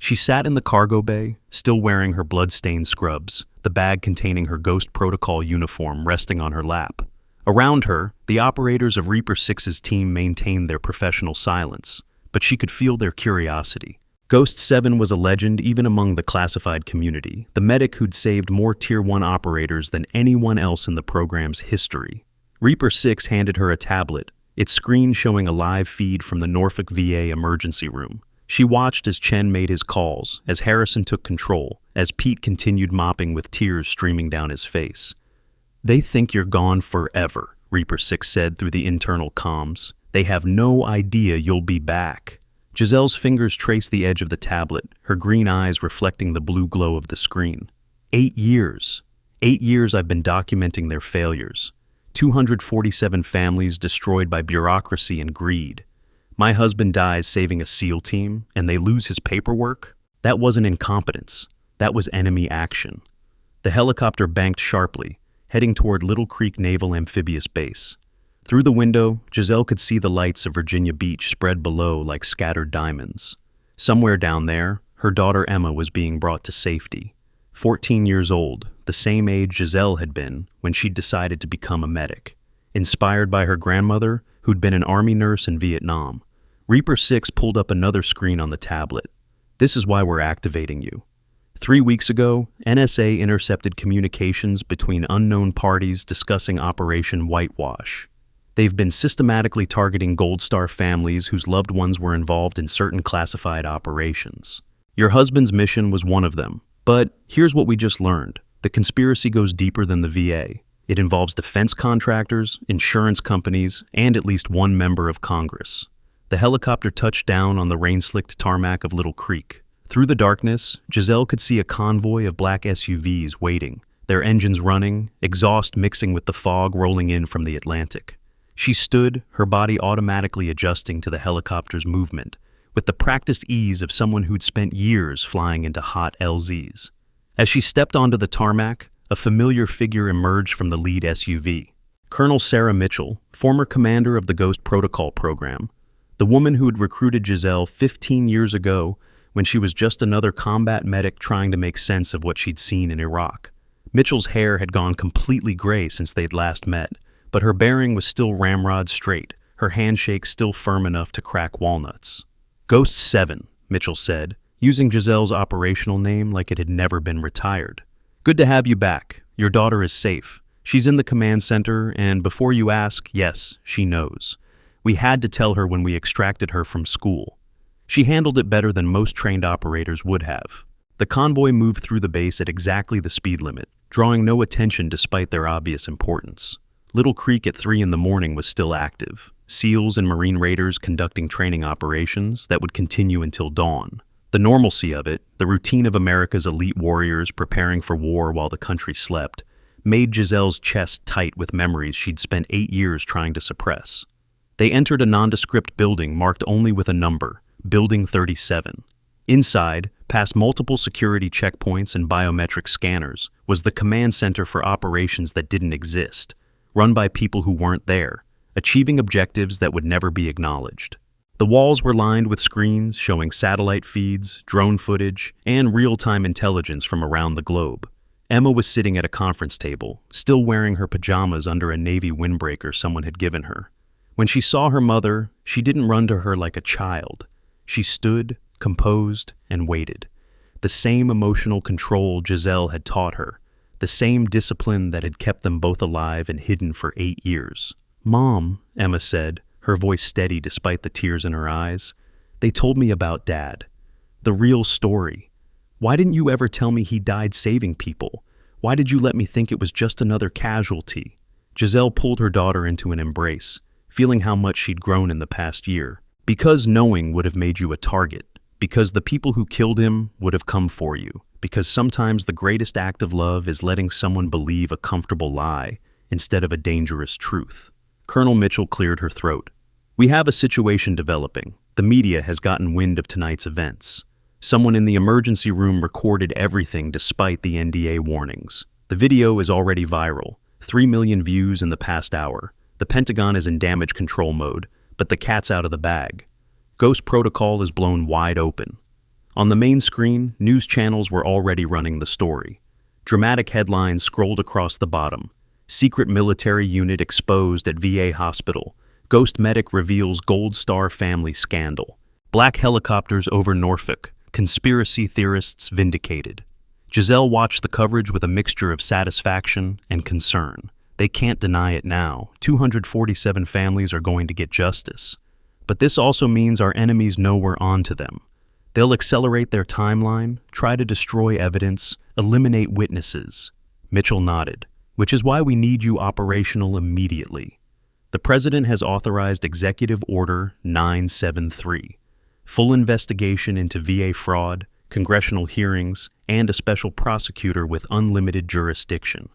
She sat in the cargo bay, still wearing her blood-stained scrubs, the bag containing her Ghost Protocol uniform resting on her lap. Around her, the operators of Reaper 6's team maintained their professional silence, but she could feel their curiosity. Ghost 7 was a legend even among the classified community, the medic who'd saved more Tier 1 operators than anyone else in the program's history. Reaper 6 handed her a tablet, its screen showing a live feed from the Norfolk VA emergency room. She watched as Chen made his calls, as Harrison took control, as Pete continued mopping with tears streaming down his face. "They think you're gone forever," Reaper 6 said through the internal comms. "They have no idea you'll be back." Giselle's fingers traced the edge of the tablet, her green eyes reflecting the blue glow of the screen. 8 years. 8 years I've been documenting their failures. 247 families destroyed by bureaucracy and greed. My husband dies saving a SEAL team, and they lose his paperwork? That wasn't incompetence. That was enemy action. The helicopter banked sharply, heading toward Little Creek Naval Amphibious Base. Through the window, Giselle could see the lights of Virginia Beach spread below like scattered diamonds. Somewhere down there, her daughter Emma was being brought to safety. 14 years old, the same age Giselle had been when she'd decided to become a medic. Inspired by her grandmother, who'd been an Army nurse in Vietnam, Reaper 6 pulled up another screen on the tablet. "This is why we're activating you." 3 weeks ago, NSA intercepted communications between unknown parties discussing Operation Whitewash. They've been systematically targeting Gold Star families whose loved ones were involved in certain classified operations. Your husband's mission was one of them. But here's what we just learned. The conspiracy goes deeper than the VA. It involves defense contractors, insurance companies, and at least one member of Congress. The helicopter touched down on the rain-slicked tarmac of Little Creek. Through the darkness, Giselle could see a convoy of black SUVs waiting, their engines running, exhaust mixing with the fog rolling in from the Atlantic. She stood, her body automatically adjusting to the helicopter's movement, with the practiced ease of someone who'd spent years flying into hot LZs. As she stepped onto the tarmac, a familiar figure emerged from the lead SUV. Colonel Sarah Mitchell, former commander of the Ghost Protocol program, the woman who had recruited Giselle 15 years ago when she was just another combat medic trying to make sense of what she'd seen in Iraq. Mitchell's hair had gone completely gray since they'd last met, but her bearing was still ramrod straight, her handshake still firm enough to crack walnuts. "Ghost 7, Mitchell said, using Giselle's operational name like it had never been retired. "Good to have you back. Your daughter is safe. She's in the command center, and before you ask, yes, she knows. We had to tell her when we extracted her from school. She handled it better than most trained operators would have." The convoy moved through the base at exactly the speed limit, drawing no attention despite their obvious importance. Little Creek at 3 in the morning was still active, SEALs and Marine Raiders conducting training operations that would continue until dawn. The normalcy of it, the routine of America's elite warriors preparing for war while the country slept, made Giselle's chest tight with memories she'd spent 8 years trying to suppress. They entered a nondescript building marked only with a number, Building 37. Inside, past multiple security checkpoints and biometric scanners, was the command center for operations that didn't exist, run by people who weren't there, achieving objectives that would never be acknowledged. The walls were lined with screens showing satellite feeds, drone footage, and real-time intelligence from around the globe. Emma was sitting at a conference table, still wearing her pajamas under a navy windbreaker someone had given her. When she saw her mother, she didn't run to her like a child. She stood, composed, and waited. The same emotional control Giselle had taught her, the same discipline that had kept them both alive and hidden for 8 years. "Mom," Emma said, her voice steady despite the tears in her eyes, "they told me about Dad. The real story. Why didn't you ever tell me he died saving people? Why did you let me think it was just another casualty?" Giselle pulled her daughter into an embrace, feeling how much she'd grown in the past year. "Because knowing would have made you a target. Because the people who killed him would have come for you. Because sometimes the greatest act of love is letting someone believe a comfortable lie instead of a dangerous truth." Colonel Mitchell cleared her throat. "We have a situation developing. The media has gotten wind of tonight's events. Someone in the emergency room recorded everything despite the NDA warnings. The video is already viral, 3 million views in the past hour. The Pentagon is in damage control mode, but the cat's out of the bag. Ghost Protocol is blown wide open. On the main screen, news channels were already running the story. Dramatic headlines scrolled across the bottom. Secret military unit exposed at VA hospital. Ghost medic reveals Gold Star family scandal. Black helicopters over Norfolk. Conspiracy theorists vindicated. Giselle watched the coverage with a mixture of satisfaction and concern. They can't deny it now. 247 families are going to get justice. But this also means our enemies know we're on to them. They'll accelerate their timeline, try to destroy evidence, eliminate witnesses. Mitchell nodded, which is why we need you operational immediately. The President has authorized Executive Order 973. Full investigation into VA fraud, congressional hearings, and a special prosecutor with unlimited jurisdiction.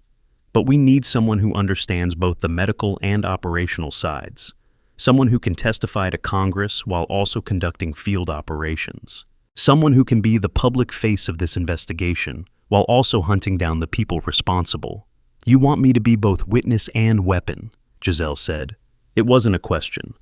But we need someone who understands both the medical and operational sides. Someone who can testify to Congress while also conducting field operations. Someone who can be the public face of this investigation while also hunting down the people responsible. You want me to be both witness and weapon, Giselle said. It wasn't a question.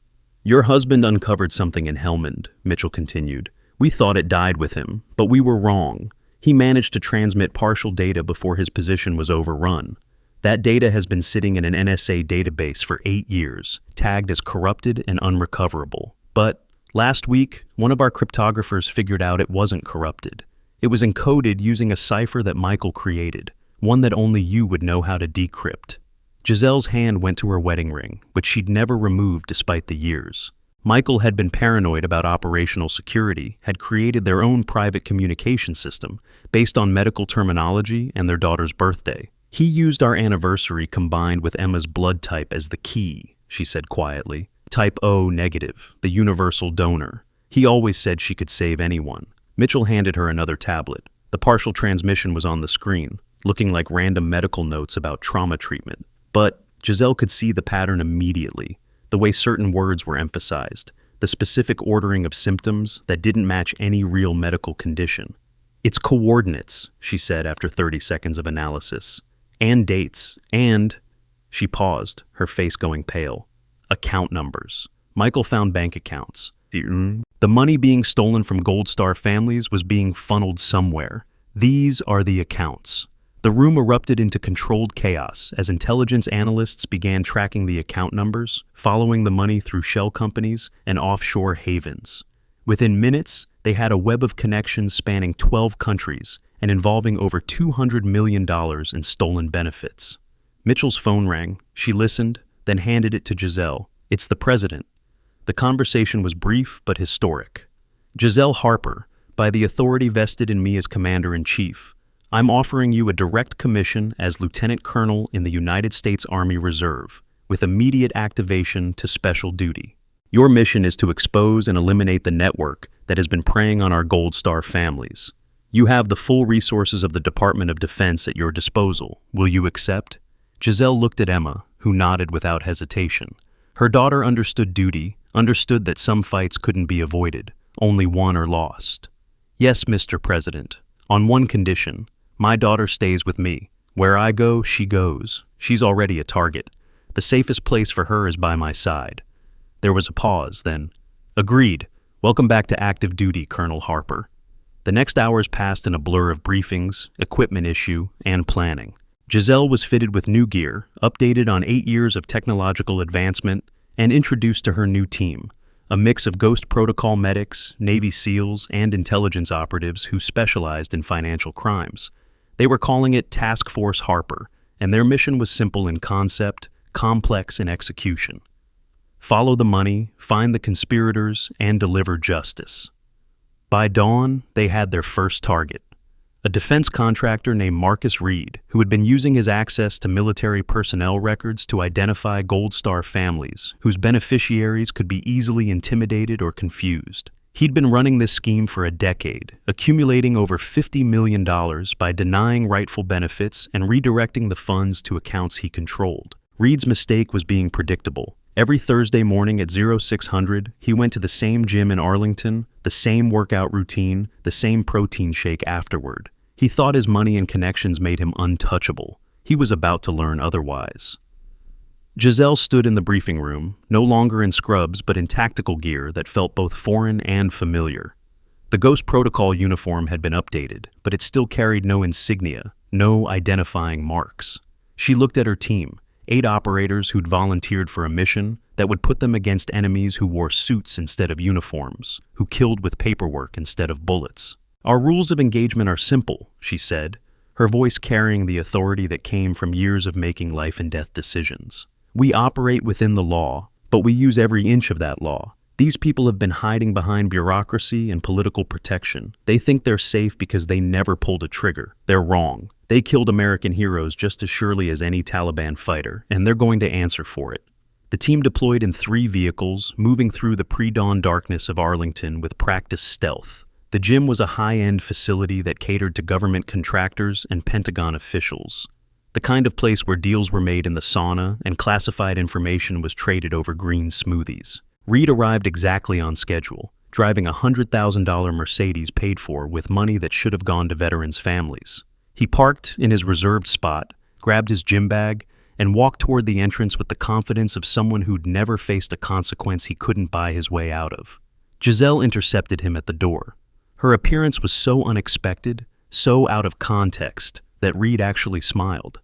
Your husband uncovered something in Helmand, Mitchell continued. We thought it died with him, but we were wrong. He managed to transmit partial data before his position was overrun. That data has been sitting in an NSA database for 8 years, tagged as corrupted and unrecoverable. But last week, one of our cryptographers figured out it wasn't corrupted. It was encoded using a cipher that Michael created, one that only you would know how to decrypt. Giselle's hand went to her wedding ring, which she'd never removed despite the years. Michael had been paranoid about operational security, had created their own private communication system based on medical terminology and their daughter's birthday. He used our anniversary combined with Emma's blood type as the key, she said quietly. Type O negative, the universal donor. He always said she could save anyone. Mitchell handed her another tablet. The partial transmission was on the screen, looking like random medical notes about trauma treatment. But Giselle could see the pattern immediately, the way certain words were emphasized, the specific ordering of symptoms that didn't match any real medical condition. It's coordinates, she said after 30 seconds of analysis. And dates, and... She paused, her face going pale. Account numbers. Michael found bank accounts. The money being stolen from Gold Star families was being funneled somewhere. These are the accounts. The room erupted into controlled chaos as intelligence analysts began tracking the account numbers, following the money through shell companies and offshore havens. Within minutes, they had a web of connections spanning 12 countries and involving over $200 million in stolen benefits. Mitchell's phone rang. She listened, then handed it to Giselle. It's the President. The conversation was brief but historic. Giselle Harper, by the authority vested in me as Commander-in-Chief, I'm offering you a direct commission as Lieutenant Colonel in the United States Army Reserve, with immediate activation to special duty. Your mission is to expose and eliminate the network that has been preying on our Gold Star families. You have the full resources of the Department of Defense at your disposal. Will you accept? Giselle looked at Emma, who nodded without hesitation. Her daughter understood duty, understood that some fights couldn't be avoided, only won or lost. Yes, Mr. President, on one condition. My daughter stays with me. Where I go, she goes. She's already a target. The safest place for her is by my side. There was a pause, then, agreed. Welcome back to active duty, Colonel Harper. The next hours passed in a blur of briefings, equipment issue, and planning. Giselle was fitted with new gear, updated on 8 years of technological advancement, and introduced to her new team, a mix of Ghost Protocol medics, Navy SEALs, and intelligence operatives who specialized in financial crimes. They were calling it Task Force Harper, and their mission was simple in concept, complex in execution. Follow the money, find the conspirators, and deliver justice. By dawn, they had their first target, a defense contractor named Marcus Reed, who had been using his access to military personnel records to identify Gold Star families, whose beneficiaries could be easily intimidated or confused. He'd been running this scheme for a decade, accumulating over $50 million by denying rightful benefits and redirecting the funds to accounts he controlled. Reed's mistake was being predictable. Every Thursday morning at 0600, he went to the same gym in Arlington, the same workout routine, the same protein shake afterward. He thought his money and connections made him untouchable. He was about to learn otherwise. Giselle stood in the briefing room, no longer in scrubs but in tactical gear that felt both foreign and familiar. The Ghost Protocol uniform had been updated, but it still carried no insignia, no identifying marks. She looked at her team, 8 operators who'd volunteered for a mission that would put them against enemies who wore suits instead of uniforms, who killed with paperwork instead of bullets. "Our rules of engagement are simple," she said, her voice carrying the authority that came from years of making life and death decisions. "We operate within the law, but we use every inch of that law. These people have been hiding behind bureaucracy and political protection. They think they're safe because they never pulled a trigger. They're wrong. They killed American heroes just as surely as any Taliban fighter, and they're going to answer for it." The team deployed in 3 vehicles, moving through the pre-dawn darkness of Arlington with practiced stealth. The gym was a high-end facility that catered to government contractors and Pentagon officials. The kind of place where deals were made in the sauna and classified information was traded over green smoothies. Reed arrived exactly on schedule, driving a $100,000 Mercedes paid for with money that should have gone to veterans' families. He parked in his reserved spot, grabbed his gym bag, and walked toward the entrance with the confidence of someone who'd never faced a consequence he couldn't buy his way out of. Giselle intercepted him at the door. Her appearance was so unexpected, so out of context, that Reed actually smiled.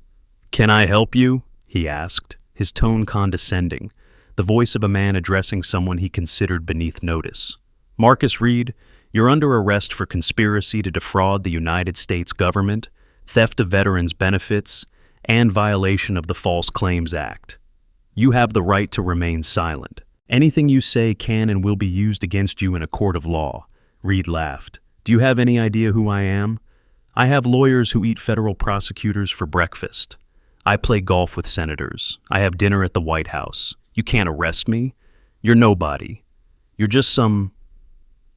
"Can I help you?" he asked, his tone condescending, the voice of a man addressing someone he considered beneath notice. "Marcus Reed, you're under arrest for conspiracy to defraud the United States government, theft of veterans' benefits, and violation of the False Claims Act. You have the right to remain silent. Anything you say can and will be used against you in a court of law." Reed laughed. "Do you have any idea who I am? I have lawyers who eat federal prosecutors for breakfast. I play golf with senators. I have dinner at the White House. You can't arrest me. You're nobody. You're just some..."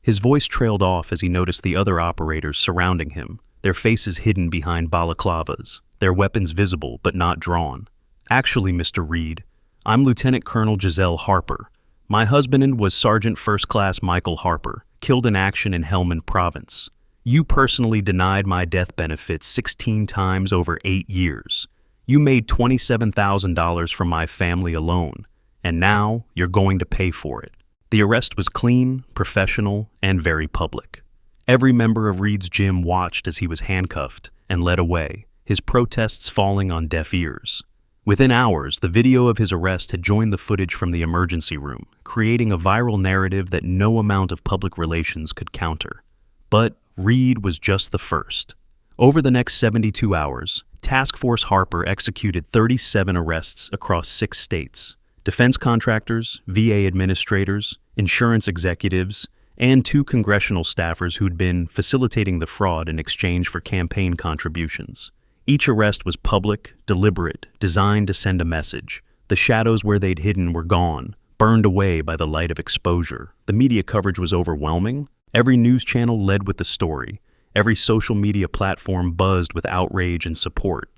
His voice trailed off as he noticed the other operators surrounding him, their faces hidden behind balaclavas, their weapons visible but not drawn. "Actually, Mr. Reed, I'm Lieutenant Colonel Giselle Harper. My husband was Sergeant First Class Michael Harper, killed in action in Helmand Province. You personally denied my death benefits 16 times over 8 years. You made $27,000 from my family alone, and now you're going to pay for it." The arrest was clean, professional, and very public. Every member of Reed's gym watched as he was handcuffed and led away, his protests falling on deaf ears. Within hours, the video of his arrest had joined the footage from the emergency room, creating a viral narrative that no amount of public relations could counter. But Reed was just the first. Over the next 72 hours, Task Force Harper executed 37 arrests across 6 states. Defense contractors, VA administrators, insurance executives, and 2 congressional staffers who'd been facilitating the fraud in exchange for campaign contributions. Each arrest was public, deliberate, designed to send a message. The shadows where they'd hidden were gone, burned away by the light of exposure. The media coverage was overwhelming. Every news channel led with the story. Every social media platform buzzed with outrage and support.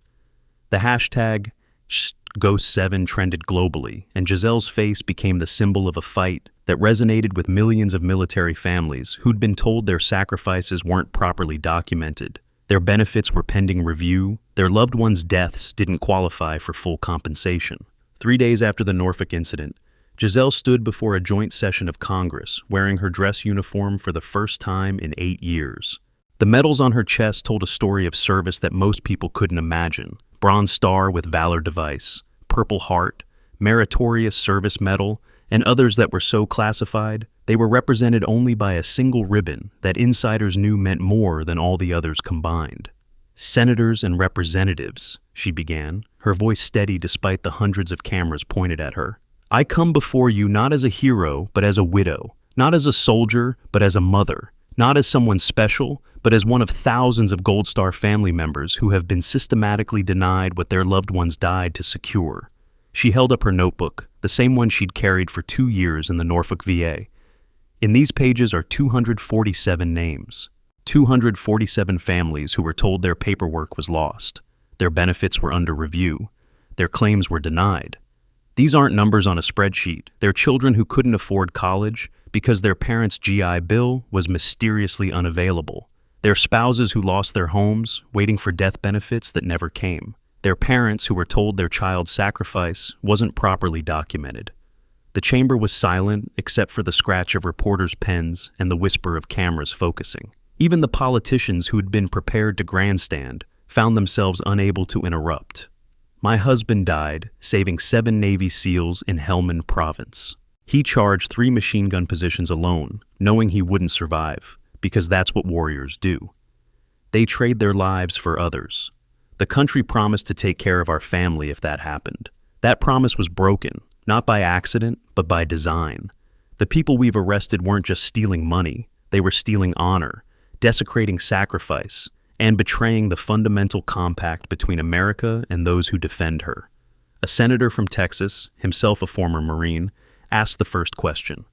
The hashtag #Ghost7 trended globally, and Giselle's face became the symbol of a fight that resonated with millions of military families who'd been told their sacrifices weren't properly documented. Their benefits were pending review. Their loved ones' deaths didn't qualify for full compensation. 3 days after the Norfolk incident, Giselle stood before a joint session of Congress, wearing her dress uniform for the first time in 8 years. The medals on her chest told a story of service that most people couldn't imagine. Bronze Star with Valor Device, Purple Heart, Meritorious Service Medal, and others that were so classified, they were represented only by a single ribbon that insiders knew meant more than all the others combined. "Senators and representatives," she began, her voice steady despite the hundreds of cameras pointed at her. "I come before you not as a hero, but as a widow, not as a soldier, but as a mother, not as someone special, but as one of thousands of Gold Star family members who have been systematically denied what their loved ones died to secure." She held up her notebook, the same one she'd carried for 2 years in the Norfolk VA. In these pages are 247 names, 247 families who were told their paperwork was lost, their benefits were under review, their claims were denied. These aren't numbers on a spreadsheet. They're children who couldn't afford college because their parents' GI Bill was mysteriously unavailable. They're spouses who lost their homes, waiting for death benefits that never came. Their parents who were told their child's sacrifice wasn't properly documented. The chamber was silent except for the scratch of reporters' pens and the whisper of cameras focusing. Even the politicians who had been prepared to grandstand found themselves unable to interrupt. My husband died, saving 7 Navy SEALs in Helmand Province. He charged 3 machine gun positions alone, knowing he wouldn't survive, because that's what warriors do. They trade their lives for others. The country promised to take care of our family if that happened. That promise was broken, not by accident, but by design. The people we've arrested weren't just stealing money, they were stealing honor, desecrating sacrifice, and betraying the fundamental compact between America and those who defend her. A senator from Texas, himself a former Marine, asked the first question.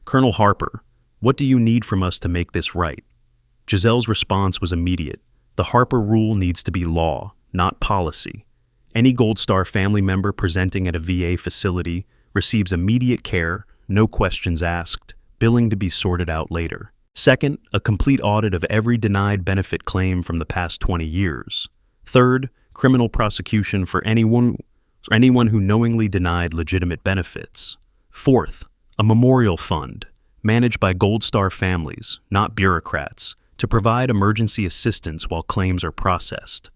Colonel Harper, what do you need from us to make this right? Giselle's response was immediate. The Harper rule needs to be law, not policy. Any Gold Star family member presenting at a VA facility receives immediate care, no questions asked, billing to be sorted out later. Second, a complete audit of every denied benefit claim from the past 20 years. Third, criminal prosecution for anyone who knowingly denied legitimate benefits. Fourth, a memorial fund, managed by Gold Star families, not bureaucrats, to provide emergency assistance while claims are processed.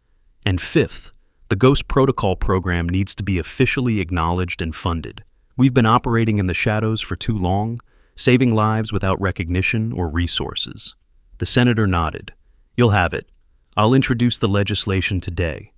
And fifth, the Ghost Protocol program needs to be officially acknowledged and funded. We've been operating in the shadows for too long, saving lives without recognition or resources. The senator nodded. You'll have it. I'll introduce the legislation today.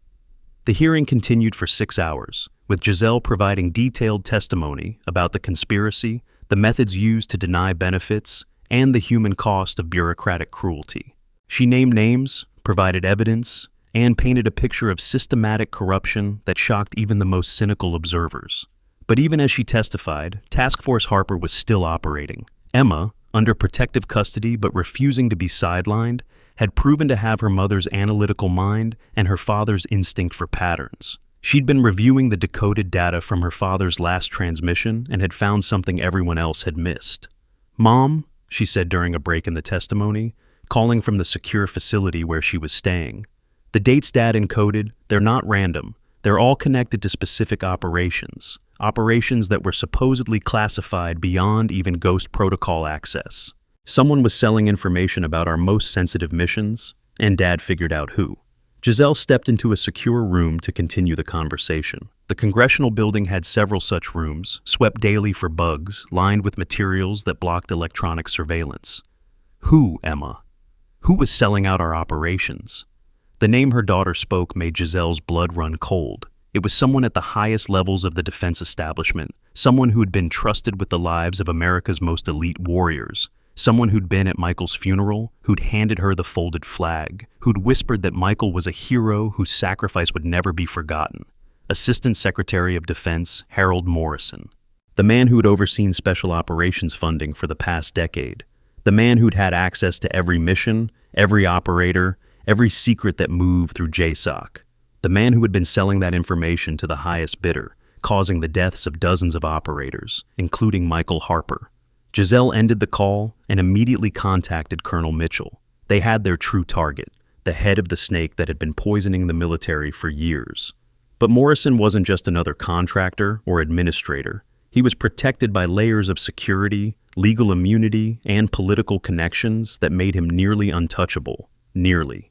The hearing continued for 6 hours, with Giselle providing detailed testimony about the conspiracy, the methods used to deny benefits, and the human cost of bureaucratic cruelty. She named names, provided evidence, and painted a picture of systematic corruption that shocked even the most cynical observers. But even as she testified, Task Force Harper was still operating. Emma, under protective custody but refusing to be sidelined, had proven to have her mother's analytical mind and her father's instinct for patterns. She'd been reviewing the decoded data from her father's last transmission and had found something everyone else had missed. Mom, she said during a break in the testimony, calling from the secure facility where she was staying. The dates Dad encoded, they're not random. They're all connected to specific operations that were supposedly classified beyond even Ghost Protocol access. Someone was selling information about our most sensitive missions, and Dad figured out who. Giselle stepped into a secure room to continue the conversation. The congressional building had several such rooms, swept daily for bugs, lined with materials that blocked electronic surveillance. Who, Emma? Who was selling out our operations? The name her daughter spoke made Giselle's blood run cold. It was someone at the highest levels of the defense establishment, someone who had been trusted with the lives of America's most elite warriors, someone who'd been at Michael's funeral, who'd handed her the folded flag, who'd whispered that Michael was a hero whose sacrifice would never be forgotten. Assistant Secretary of Defense Harold Morrison. The man who'd overseen special operations funding for the past decade. The man who'd had access to every mission, every operator, every secret that moved through JSOC. The man who had been selling that information to the highest bidder, causing the deaths of dozens of operators, including Michael Harper. Giselle ended the call and immediately contacted Colonel Mitchell. They had their true target, the head of the snake that had been poisoning the military for years. But Morrison wasn't just another contractor or administrator. He was protected by layers of security, legal immunity, and political connections that made him nearly untouchable. Nearly.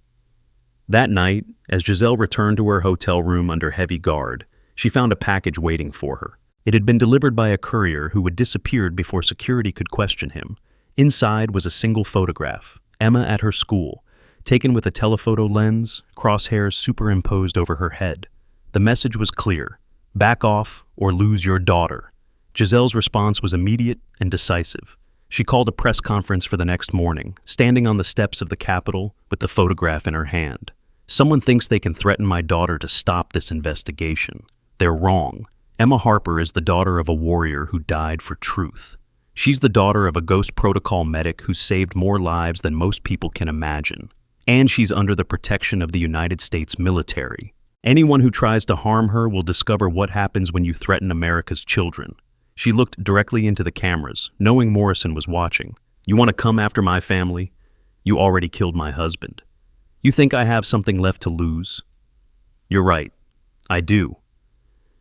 That night, as Giselle returned to her hotel room under heavy guard, she found a package waiting for her. It had been delivered by a courier who had disappeared before security could question him. Inside was a single photograph, Emma at her school, taken with a telephoto lens, crosshairs superimposed over her head. The message was clear: back off or lose your daughter. Giselle's response was immediate and decisive. She called a press conference for the next morning, standing on the steps of the Capitol with the photograph in her hand. Someone thinks they can threaten my daughter to stop this investigation. They're wrong. Emma Harper is the daughter of a warrior who died for truth. She's the daughter of a Ghost Protocol medic who saved more lives than most people can imagine. And she's under the protection of the United States military. Anyone who tries to harm her will discover what happens when you threaten America's children. She looked directly into the cameras, knowing Morrison was watching. You want to come after my family? You already killed my husband. You think I have something left to lose? You're right. I do.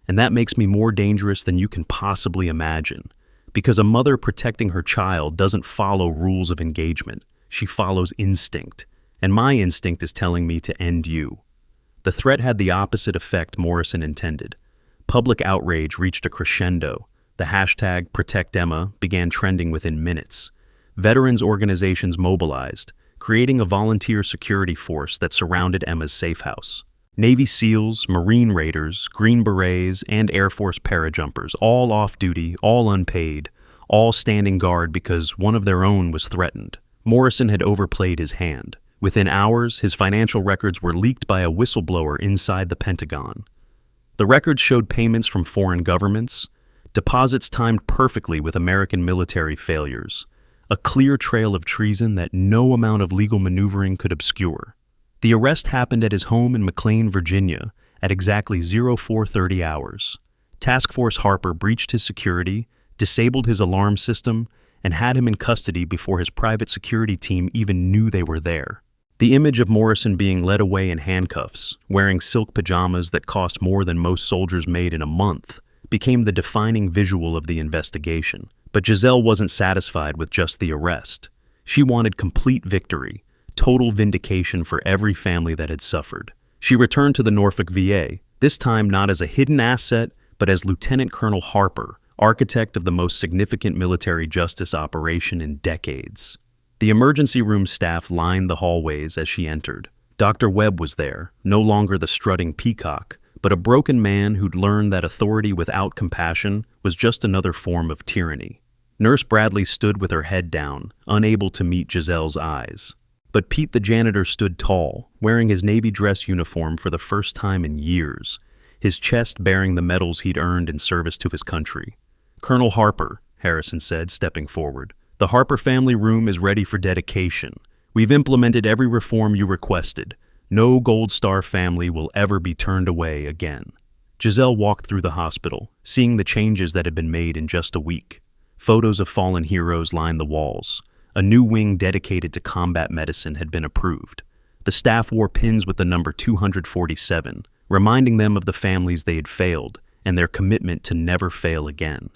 And that makes me more dangerous than you can possibly imagine. Because a mother protecting her child doesn't follow rules of engagement. She follows instinct. And my instinct is telling me to end you. The threat had the opposite effect Morrison intended. Public outrage reached a crescendo. The hashtag #ProtectEmma began trending within minutes. Veterans organizations mobilized, creating a volunteer security force that surrounded Emma's safe house. Navy SEALs, Marine Raiders, Green Berets, and Air Force parajumpers, all off-duty, all unpaid, all standing guard because one of their own was threatened. Morrison had overplayed his hand. Within hours, his financial records were leaked by a whistleblower inside the Pentagon. The records showed payments from foreign governments, deposits timed perfectly with American military failures, a clear trail of treason that no amount of legal maneuvering could obscure. The arrest happened at his home in McLean, Virginia, at exactly 0430 hours. Task Force Harper breached his security, disabled his alarm system, and had him in custody before his private security team even knew they were there. The image of Morrison being led away in handcuffs, wearing silk pajamas that cost more than most soldiers made in a month, became the defining visual of the investigation. But Giselle wasn't satisfied with just the arrest. She wanted complete victory, total vindication for every family that had suffered. She returned to the Norfolk VA, this time not as a hidden asset, but as Lieutenant Colonel Harper, architect of the most significant military justice operation in decades. The emergency room staff lined the hallways as she entered. Dr. Webb was there, no longer the strutting peacock, but a broken man who'd learned that authority without compassion was just another form of tyranny. Nurse Bradley stood with her head down, unable to meet Giselle's eyes. But Pete the janitor stood tall, wearing his Navy dress uniform for the first time in years, his chest bearing the medals he'd earned in service to his country. "Colonel Harper," Harrison said, stepping forward, "the Harper family room is ready for dedication. We've implemented every reform you requested. No Gold Star family will ever be turned away again." Giselle walked through the hospital, seeing the changes that had been made in just a week. Photos of fallen heroes lined the walls. A new wing dedicated to combat medicine had been approved. The staff wore pins with the number 247, reminding them of the families they had failed and their commitment to never fail again.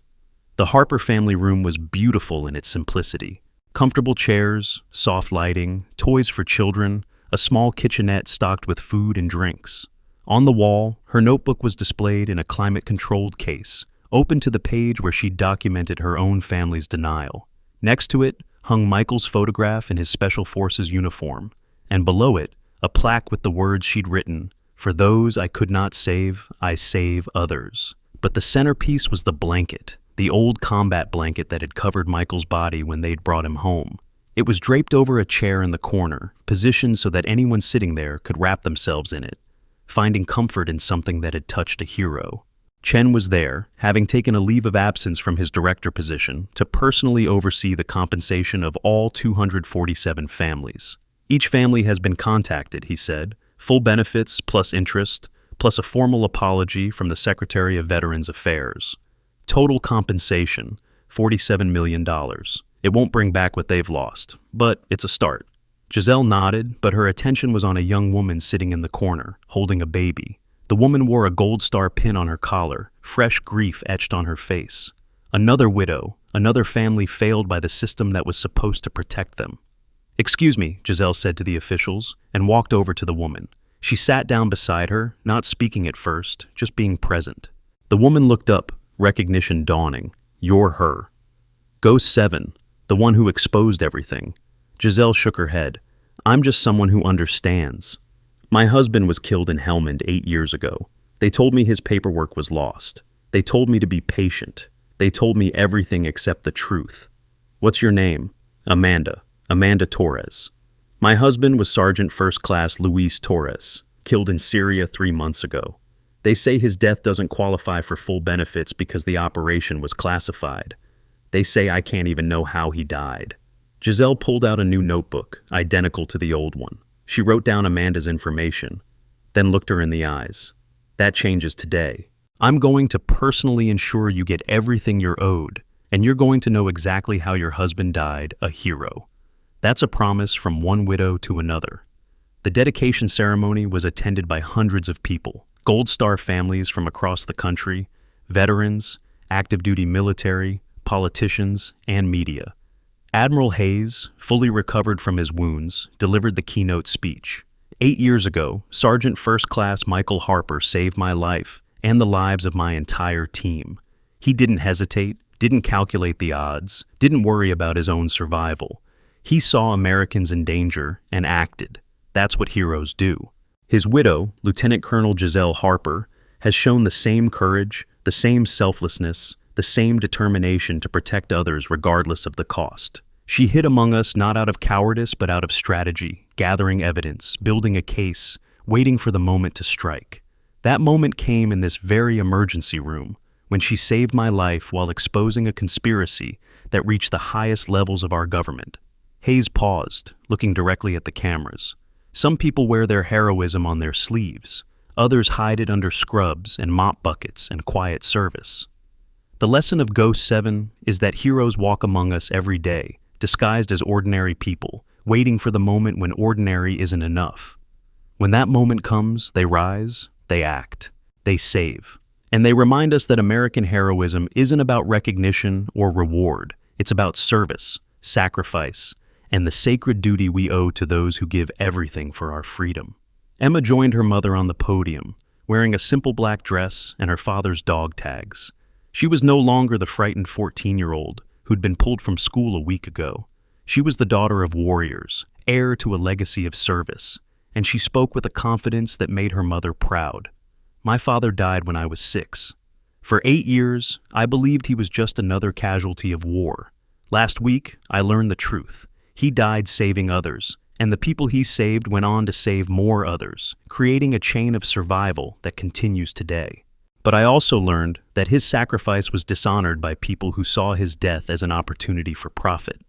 The Harper family room was beautiful in its simplicity. Comfortable chairs, soft lighting, toys for children, a small kitchenette stocked with food and drinks. On the wall, her notebook was displayed in a climate-controlled case, open to the page where she documented her own family's denial. Next to it hung Michael's photograph in his Special Forces uniform, and below it, a plaque with the words she'd written, "For those I could not save, I save others." But the centerpiece was the blanket, the old combat blanket that had covered Michael's body when they'd brought him home. It was draped over a chair in the corner, positioned so that anyone sitting there could wrap themselves in it, finding comfort in something that had touched a hero. Chen was there, having taken a leave of absence from his director position to personally oversee the compensation of all 247 families. "Each family has been contacted," he said, "full benefits plus interest, plus a formal apology from the Secretary of Veterans Affairs. Total compensation, $47 million. It won't bring back what they've lost, but it's a start." Giselle nodded, but her attention was on a young woman sitting in the corner, holding a baby. The woman wore a Gold Star pin on her collar, fresh grief etched on her face. Another widow, another family failed by the system that was supposed to protect them. "Excuse me," Giselle said to the officials, and walked over to the woman. She sat down beside her, not speaking at first, just being present. The woman looked up, recognition dawning. "You're her." "Ghost 7, the one who exposed everything." Giselle shook her head. "I'm just someone who understands. My husband was killed in Helmand 8 years ago. They told me his paperwork was lost. They told me to be patient. They told me everything except the truth." "What's your name?" "Amanda. Amanda Torres. My husband was Sergeant First Class Luis Torres, killed in Syria 3 months ago. They say his death doesn't qualify for full benefits because the operation was classified. They say I can't even know how he died." Giselle pulled out a new notebook, identical to the old one. She wrote down Amanda's information, then looked her in the eyes. That changes today. I'm going to personally ensure you get everything you're owed, and you're going to know exactly how your husband died a hero. That's a promise from one widow to another. The dedication ceremony was attended by hundreds of people, Gold Star families from across the country, veterans, active duty military, politicians, and media. Admiral Hayes, fully recovered from his wounds, delivered the keynote speech. 8 years ago, Sergeant First Class Michael Harper saved my life and the lives of my entire team. He didn't hesitate, didn't calculate the odds, didn't worry about his own survival. He saw Americans in danger and acted. That's what heroes do. His widow, Lieutenant Colonel Giselle Harper, has shown the same courage, the same selflessness, the same determination to protect others regardless of the cost. She hid among us not out of cowardice but out of strategy, gathering evidence, building a case, waiting for the moment to strike. That moment came in this very emergency room, when she saved my life while exposing a conspiracy that reached the highest levels of our government. Hayes paused, looking directly at the cameras. Some people wear their heroism on their sleeves. Others hide it under scrubs and mop buckets and quiet service. The lesson of Ghost 7 is that heroes walk among us every day, disguised as ordinary people, waiting for the moment when ordinary isn't enough. When that moment comes, they rise, they act, they save. And they remind us that American heroism isn't about recognition or reward. It's about service, sacrifice, and the sacred duty we owe to those who give everything for our freedom. Emma joined her mother on the podium, wearing a simple black dress and her father's dog tags. She was no longer the frightened 14-year-old who'd been pulled from school a week ago. She was the daughter of warriors, heir to a legacy of service, and she spoke with a confidence that made her mother proud. My father died when I was 6. For 8 years, I believed he was just another casualty of war. Last week, I learned the truth. He died saving others, and the people he saved went on to save more others, creating a chain of survival that continues today. But I also learned that his sacrifice was dishonored by people who saw his death as an opportunity for profit.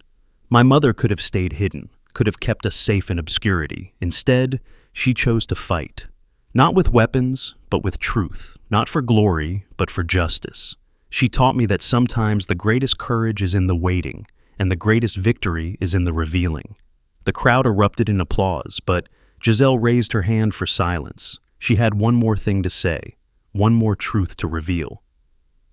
My mother could have stayed hidden, could have kept us safe in obscurity. Instead, she chose to fight. Not with weapons, but with truth. Not for glory, but for justice. She taught me that sometimes the greatest courage is in the waiting, and the greatest victory is in the revealing. The crowd erupted in applause, but Giselle raised her hand for silence. She had one more thing to say, one more truth to reveal.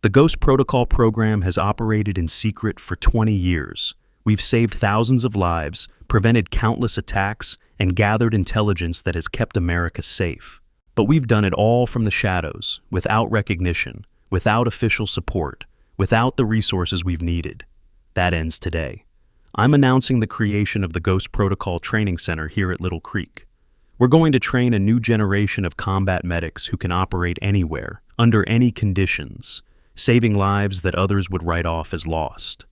The Ghost Protocol program has operated in secret for 20 years. We've saved thousands of lives, prevented countless attacks, and gathered intelligence that has kept America safe. But we've done it all from the shadows, without recognition, without official support, without the resources we've needed. That ends today. I'm announcing the creation of the Ghost Protocol Training Center here at Little Creek. We're going to train a new generation of combat medics who can operate anywhere, under any conditions, saving lives that others would write off as lost.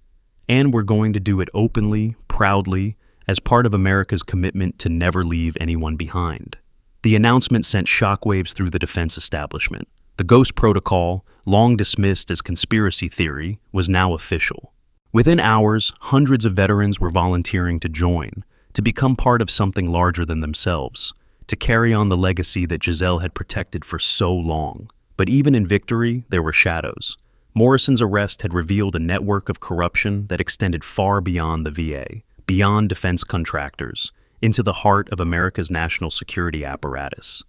And we're going to do it openly, proudly, as part of America's commitment to never leave anyone behind. The announcement sent shockwaves through the defense establishment. The Ghost Protocol, long dismissed as conspiracy theory, was now official. Within hours, hundreds of veterans were volunteering to join, to become part of something larger than themselves, to carry on the legacy that Giselle had protected for so long. But even in victory, there were shadows. Morrison's arrest had revealed a network of corruption that extended far beyond the VA, beyond defense contractors, into the heart of America's national security apparatus.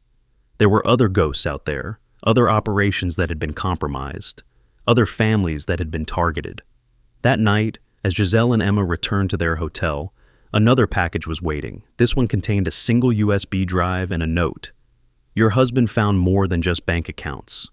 There were other ghosts out there, other operations that had been compromised, other families that had been targeted. That night, as Giselle and Emma returned to their hotel, another package was waiting. This one contained a single USB drive and a note. Your husband found more than just bank accounts.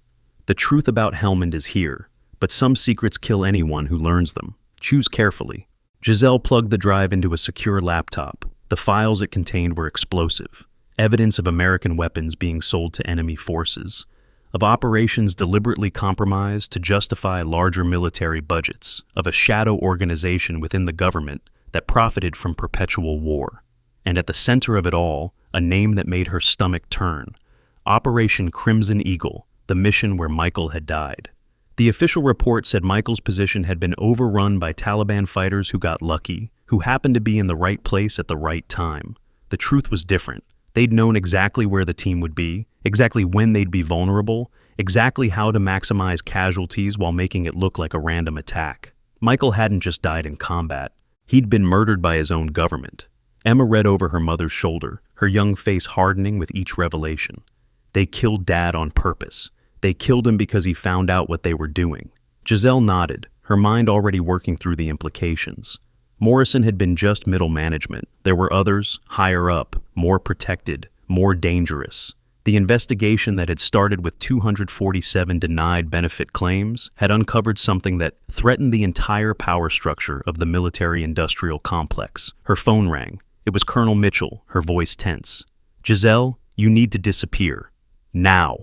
The truth about Helmand is here, but some secrets kill anyone who learns them. Choose carefully. Giselle plugged the drive into a secure laptop. The files it contained were explosive, evidence of American weapons being sold to enemy forces, of operations deliberately compromised to justify larger military budgets, of a shadow organization within the government that profited from perpetual war. And at the center of it all, a name that made her stomach turn: Operation Crimson Eagle, the mission where Michael had died. The official report said Michael's position had been overrun by Taliban fighters who got lucky, who happened to be in the right place at the right time. The truth was different. They'd known exactly where the team would be, exactly when they'd be vulnerable, exactly how to maximize casualties while making it look like a random attack. Michael hadn't just died in combat. He'd been murdered by his own government. Emma read over her mother's shoulder, her young face hardening with each revelation. They killed Dad on purpose. They killed him because he found out what they were doing. Giselle nodded, her mind already working through the implications. Morrison had been just middle management. There were others, higher up, more protected, more dangerous. The investigation that had started with 247 denied benefit claims had uncovered something that threatened the entire power structure of the military-industrial complex. Her phone rang. It was Colonel Mitchell, her voice tense. "Giselle, you need to disappear. Now."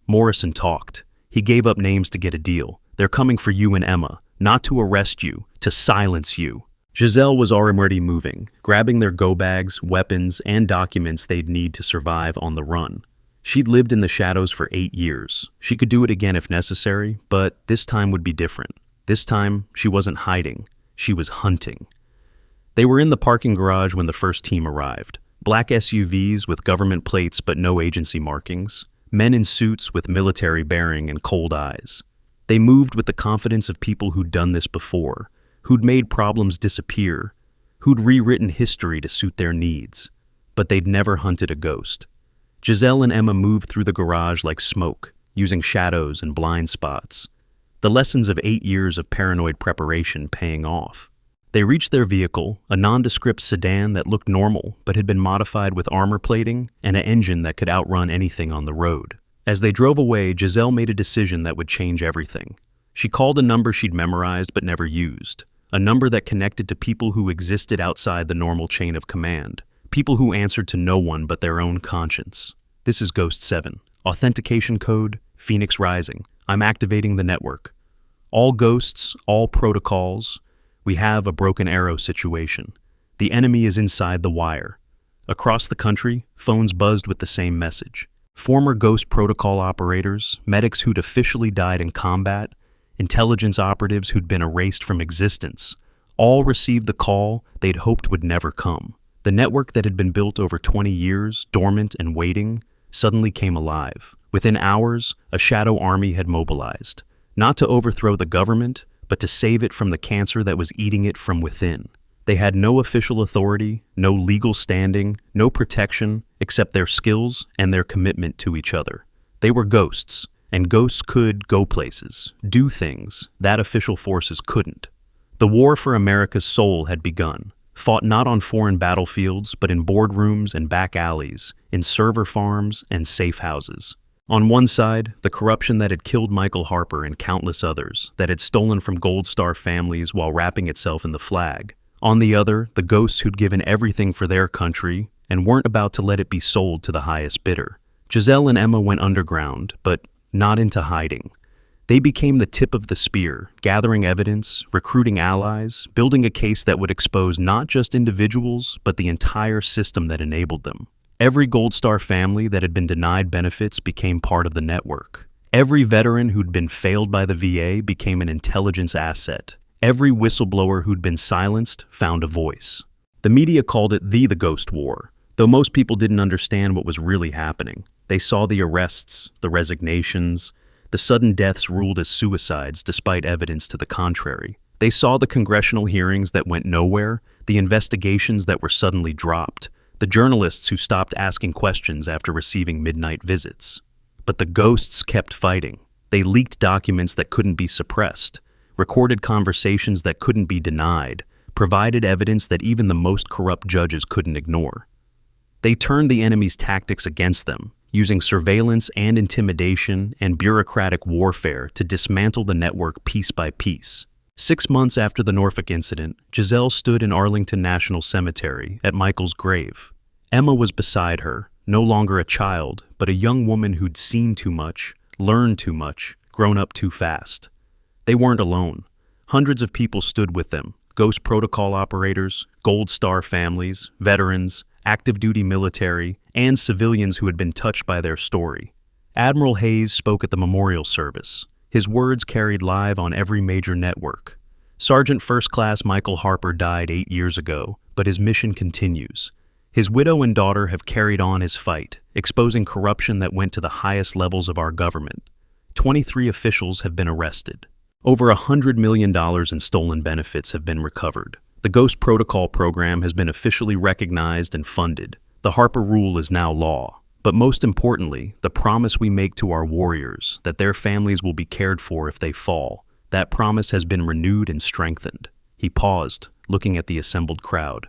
Morrison talked. He gave up names to get a deal. "They're coming for you and Emma, not to arrest you, to silence you." Giselle was already moving, grabbing their go-bags, weapons, and documents they'd need to survive on the run. She'd lived in the shadows for 8 years. She could do it again if necessary, but this time would be different. This time, she wasn't hiding. She was hunting. They were in the parking garage when the first team arrived. Black SUVs with government plates but no agency markings. Men in suits with military bearing and cold eyes. They moved with the confidence of people who'd done this before, who'd made problems disappear, who'd rewritten history to suit their needs. But they'd never hunted a ghost. Giselle and Emma moved through the garage like smoke, using shadows and blind spots. The lessons of 8 years of paranoid preparation paying off. They reached their vehicle, a nondescript sedan that looked normal but had been modified with armor plating and an engine that could outrun anything on the road. As they drove away, Giselle made a decision that would change everything. She called a number she'd memorized but never used. A number that connected to people who existed outside the normal chain of command. People who answered to no one but their own conscience. "This is Ghost 7. Authentication code, Phoenix Rising. I'm activating the network. All ghosts, all protocols. We have a broken arrow situation. The enemy is inside the wire." Across the country, phones buzzed with the same message. Former Ghost protocol operators, medics who'd officially died in combat, intelligence operatives who'd been erased from existence, all received the call they'd hoped would never come. The network that had been built over 20 years, dormant and waiting, suddenly came alive. Within hours, a shadow army had mobilized, not to overthrow the government, but to save it from the cancer that was eating it from within. They had no official authority, no legal standing, no protection, except their skills and their commitment to each other. They were ghosts, and ghosts could go places, do things that official forces couldn't. The war for America's soul had begun, fought not on foreign battlefields, but in boardrooms and back alleys, in server farms and safe houses. On one side, the corruption that had killed Michael Harper and countless others, that had stolen from Gold Star families while wrapping itself in the flag. On the other, the ghosts who'd given everything for their country and weren't about to let it be sold to the highest bidder. Giselle and Emma went underground, but not into hiding. They became the tip of the spear, gathering evidence, recruiting allies, building a case that would expose not just individuals, but the entire system that enabled them. Every Gold Star family that had been denied benefits became part of the network. Every veteran who'd been failed by the VA became an intelligence asset. Every whistleblower who'd been silenced found a voice. The media called it the Ghost War, though most people didn't understand what was really happening. They saw the arrests, the resignations, the sudden deaths ruled as suicides despite evidence to the contrary. They saw the congressional hearings that went nowhere, the investigations that were suddenly dropped, the journalists who stopped asking questions after receiving midnight visits. But the ghosts kept fighting. They leaked documents that couldn't be suppressed, recorded conversations that couldn't be denied, provided evidence that even the most corrupt judges couldn't ignore. They turned the enemy's tactics against them, using surveillance and intimidation and bureaucratic warfare to dismantle the network piece by piece. 6 months after the Norfolk incident, Giselle stood in Arlington National Cemetery at Michael's grave. Emma was beside her, no longer a child, but a young woman who'd seen too much, learned too much, grown up too fast. They weren't alone. Hundreds of people stood with them, Ghost Protocol operators, Gold Star families, veterans, active-duty military, and civilians who had been touched by their story. Admiral Hayes spoke at the memorial service. His words carried live on every major network. Sergeant First Class Michael Harper died 8 years ago, but his mission continues. His widow and daughter have carried on his fight, exposing corruption that went to the highest levels of our government. 23 officials have been arrested. Over $100 million in stolen benefits have been recovered. The Ghost Protocol program has been officially recognized and funded. The Harper Rule is now law. But most importantly, the promise we make to our warriors, that their families will be cared for if they fall, that promise has been renewed and strengthened. He paused, looking at the assembled crowd.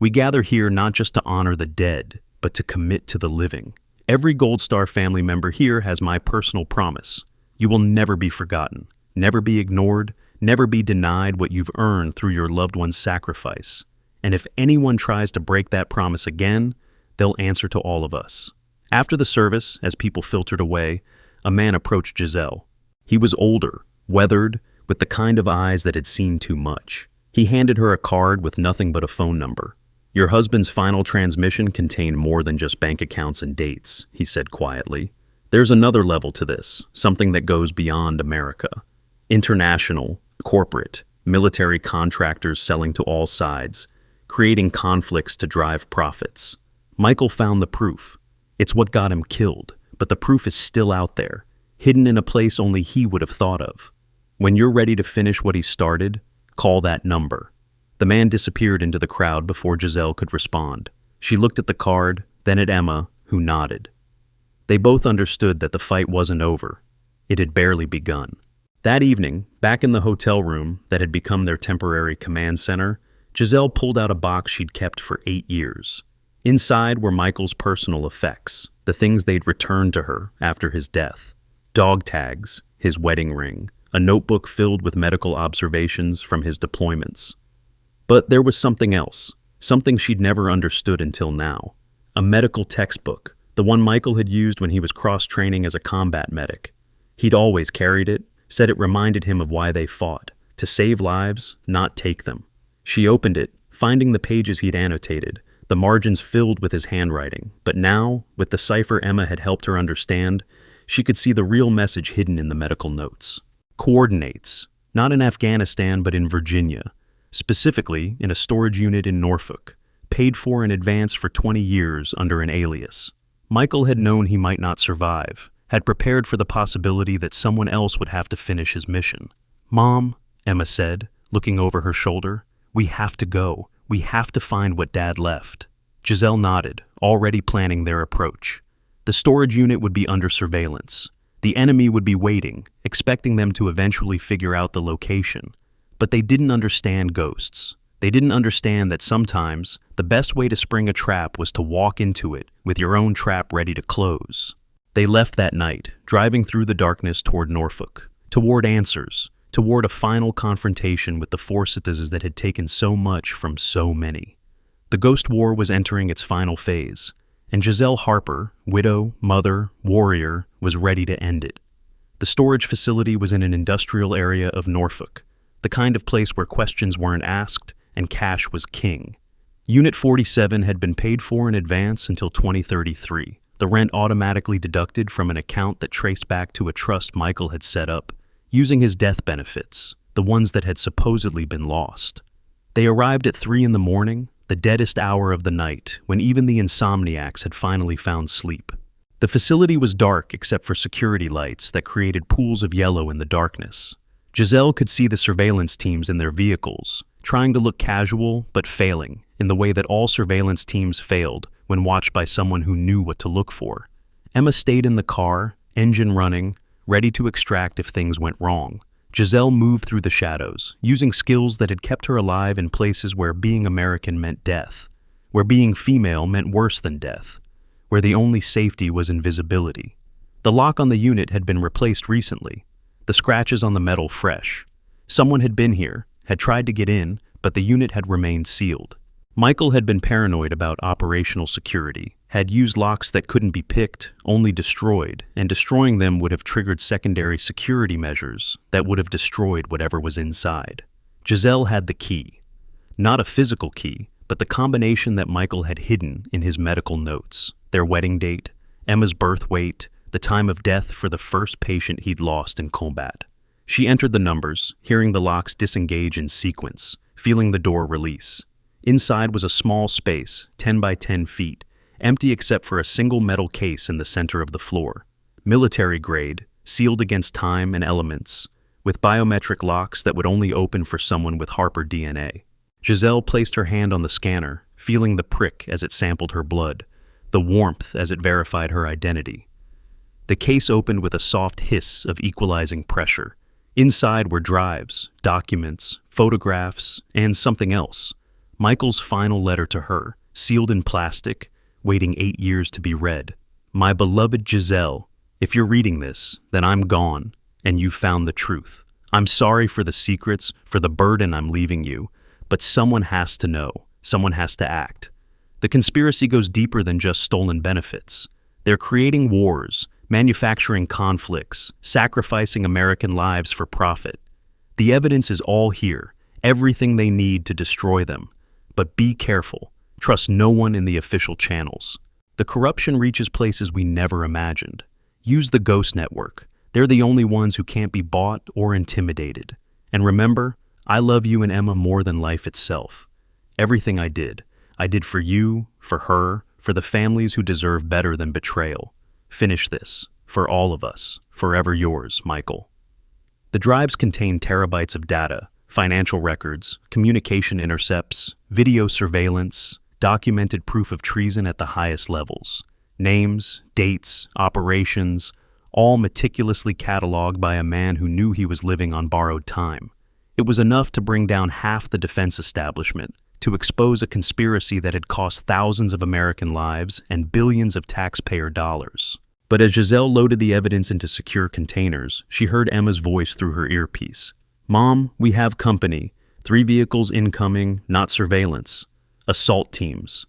We gather here not just to honor the dead, but to commit to the living. Every Gold Star family member here has my personal promise. You will never be forgotten, never be ignored, never be denied what you've earned through your loved one's sacrifice. And if anyone tries to break that promise again, they'll answer to all of us. After the service, as people filtered away, a man approached Giselle. He was older, weathered, with the kind of eyes that had seen too much. He handed her a card with nothing but a phone number. Your husband's final transmission contained more than just bank accounts and dates, he said quietly. There's another level to this, something that goes beyond America. International, corporate, military contractors selling to all sides, creating conflicts to drive profits. Michael found the proof. It's what got him killed, but the proof is still out there, hidden in a place only he would have thought of. When you're ready to finish what he started, call that number. The man disappeared into the crowd before Giselle could respond. She looked at the card, then at Emma, who nodded. They both understood that the fight wasn't over. It had barely begun. That evening, back in the hotel room that had become their temporary command center, Giselle pulled out a box she'd kept for 8 years. Inside were Michael's personal effects, the things they'd returned to her after his death. Dog tags, his wedding ring, a notebook filled with medical observations from his deployments. But there was something else, something she'd never understood until now. A medical textbook, the one Michael had used when he was cross-training as a combat medic. He'd always carried it, said it reminded him of why they fought, to save lives, not take them. She opened it, finding the pages he'd annotated, the margins filled with his handwriting, but now, with the cipher Emma had helped her understand, she could see the real message hidden in the medical notes. Coordinates, not in Afghanistan but in Virginia, specifically in a storage unit in Norfolk, paid for in advance for 20 years under an alias. Michael had known he might not survive, had prepared for the possibility that someone else would have to finish his mission. "Mom," Emma said, looking over her shoulder, "we have to go. We have to find what Dad left." Giselle nodded, already planning their approach. The storage unit would be under surveillance. The enemy would be waiting, expecting them to eventually figure out the location. But they didn't understand ghosts. They didn't understand that sometimes the best way to spring a trap was to walk into it with your own trap ready to close. They left that night, driving through the darkness toward Norfolk, toward answers, toward a final confrontation with the forces that had taken so much from so many. The Ghost War was entering its final phase, and Giselle Harper, widow, mother, warrior, was ready to end it. The storage facility was in an industrial area of Norfolk, the kind of place where questions weren't asked and cash was king. Unit 47 had been paid for in advance until 2033, the rent automatically deducted from an account that traced back to a trust Michael had set up, using his death benefits, the ones that had supposedly been lost. They arrived at 3 in the morning, the deadest hour of the night, when even the insomniacs had finally found sleep. The facility was dark except for security lights that created pools of yellow in the darkness. Giselle could see the surveillance teams in their vehicles, trying to look casual but failing, in the way that all surveillance teams failed when watched by someone who knew what to look for. Emma stayed in the car, engine running, ready to extract if things went wrong. Giselle moved through the shadows, using skills that had kept her alive in places where being American meant death, where being female meant worse than death, where the only safety was invisibility. The lock on the unit had been replaced recently, the scratches on the metal fresh. Someone had been here, had tried to get in, but the unit had remained sealed. Michael had been paranoid about operational security, had used locks that couldn't be picked, only destroyed, and destroying them would have triggered secondary security measures that would have destroyed whatever was inside. Giselle had the key. Not a physical key, but the combination that Michael had hidden in his medical notes, their wedding date, Emma's birth weight, the time of death for the first patient he'd lost in combat. She entered the numbers, hearing the locks disengage in sequence, feeling the door release. Inside was a small space, 10 by 10 feet, empty except for a single metal case in the center of the floor. Military grade, sealed against time and elements, with biometric locks that would only open for someone with Harper DNA. Giselle placed her hand on the scanner, feeling the prick as it sampled her blood, the warmth as it verified her identity. The case opened with a soft hiss of equalizing pressure. Inside were drives, documents, photographs, and something else. Michael's final letter to her, sealed in plastic, waiting 8 years to be read. My beloved Giselle, if you're reading this, then I'm gone, and you've found the truth. I'm sorry for the secrets, for the burden I'm leaving you, but someone has to know. Someone has to act. The conspiracy goes deeper than just stolen benefits. They're creating wars, manufacturing conflicts, sacrificing American lives for profit. The evidence is all here, everything they need to destroy them. But be careful. Trust no one in the official channels. The corruption reaches places we never imagined. Use the Ghost Network. They're the only ones who can't be bought or intimidated. And remember, I love you and Emma more than life itself. Everything I did for you, for her, for the families who deserve better than betrayal. Finish this. For all of us. Forever yours, Michael. The drives contain terabytes of data, financial records, communication intercepts, video surveillance, documented proof of treason at the highest levels. Names, dates, operations, all meticulously cataloged by a man who knew he was living on borrowed time. It was enough to bring down half the defense establishment, to expose a conspiracy that had cost thousands of American lives and billions of taxpayer dollars. But as Giselle loaded the evidence into secure containers, she heard Emma's voice through her earpiece. Mom, we have company. 3 vehicles incoming, not surveillance. Assault teams.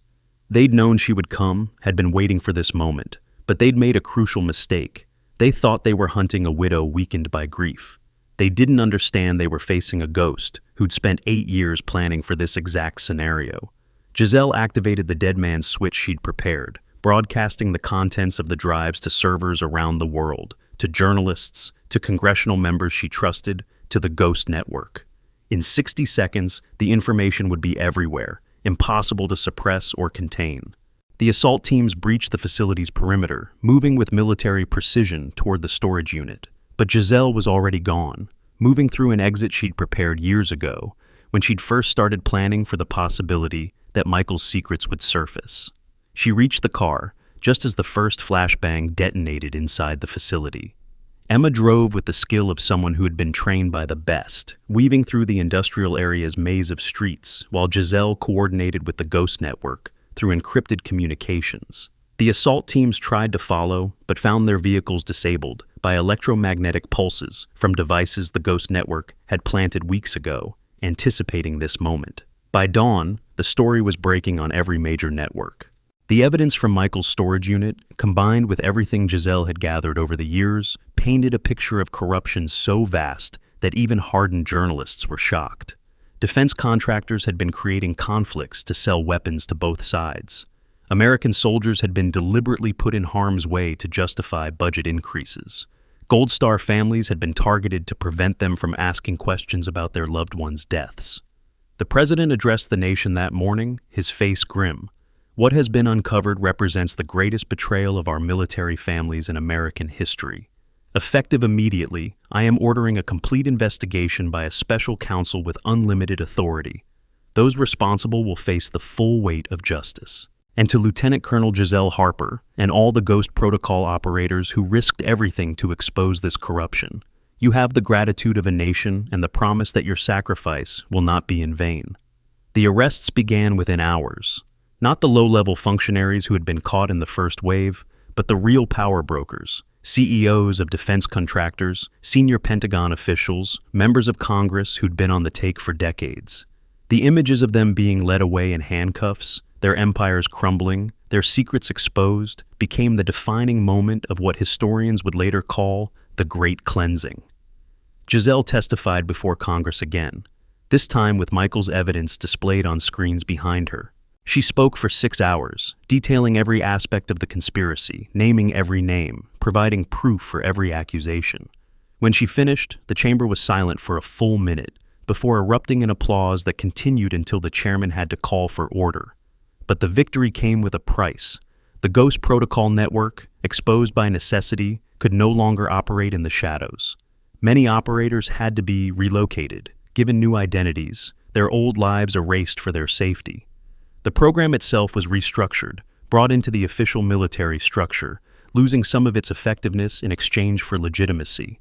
They'd known she would come, had been waiting for this moment, but they'd made a crucial mistake. They thought they were hunting a widow weakened by grief. They didn't understand they were facing a ghost who'd spent 8 years planning for this exact scenario. Giselle activated the dead man's switch she'd prepared, broadcasting the contents of the drives to servers around the world, to journalists, to congressional members she trusted, to the Ghost Network. In 60 seconds, the information would be everywhere, impossible to suppress or contain. The assault teams breached the facility's perimeter, moving with military precision toward the storage unit. But Giselle was already gone, moving through an exit she'd prepared years ago, when she'd first started planning for the possibility that Michael's secrets would surface. She reached the car, just as the first flashbang detonated inside the facility. Emma drove with the skill of someone who had been trained by the best, weaving through the industrial area's maze of streets, while Giselle coordinated with the Ghost Network through encrypted communications. The assault teams tried to follow, but found their vehicles disabled by electromagnetic pulses from devices the Ghost Network had planted weeks ago, anticipating this moment. By dawn, the story was breaking on every major network. The evidence from Michael's storage unit, combined with everything Giselle had gathered over the years, painted a picture of corruption so vast that even hardened journalists were shocked. Defense contractors had been creating conflicts to sell weapons to both sides. American soldiers had been deliberately put in harm's way to justify budget increases. Gold Star families had been targeted to prevent them from asking questions about their loved ones' deaths. The president addressed the nation that morning, his face grim. What has been uncovered represents the greatest betrayal of our military families in American history. Effective immediately, I am ordering a complete investigation by a special counsel with unlimited authority. Those responsible will face the full weight of justice. And to Lieutenant Colonel Giselle Harper and all the Ghost Protocol operators who risked everything to expose this corruption, you have the gratitude of a nation and the promise that your sacrifice will not be in vain. The arrests began within hours. Not the low-level functionaries who had been caught in the first wave, but the real power brokers, CEOs of defense contractors, senior Pentagon officials, members of Congress who'd been on the take for decades. The images of them being led away in handcuffs, their empires crumbling, their secrets exposed, became the defining moment of what historians would later call the Great Cleansing. Giselle testified before Congress again, this time with Michael's evidence displayed on screens behind her. She spoke for 6 hours, detailing every aspect of the conspiracy, naming every name, providing proof for every accusation. When she finished, the chamber was silent for a full minute, before erupting in applause that continued until the chairman had to call for order. But the victory came with a price. The Ghost Protocol network, exposed by necessity, could no longer operate in the shadows. Many operators had to be relocated, given new identities, their old lives erased for their safety. The program itself was restructured, brought into the official military structure, losing some of its effectiveness in exchange for legitimacy.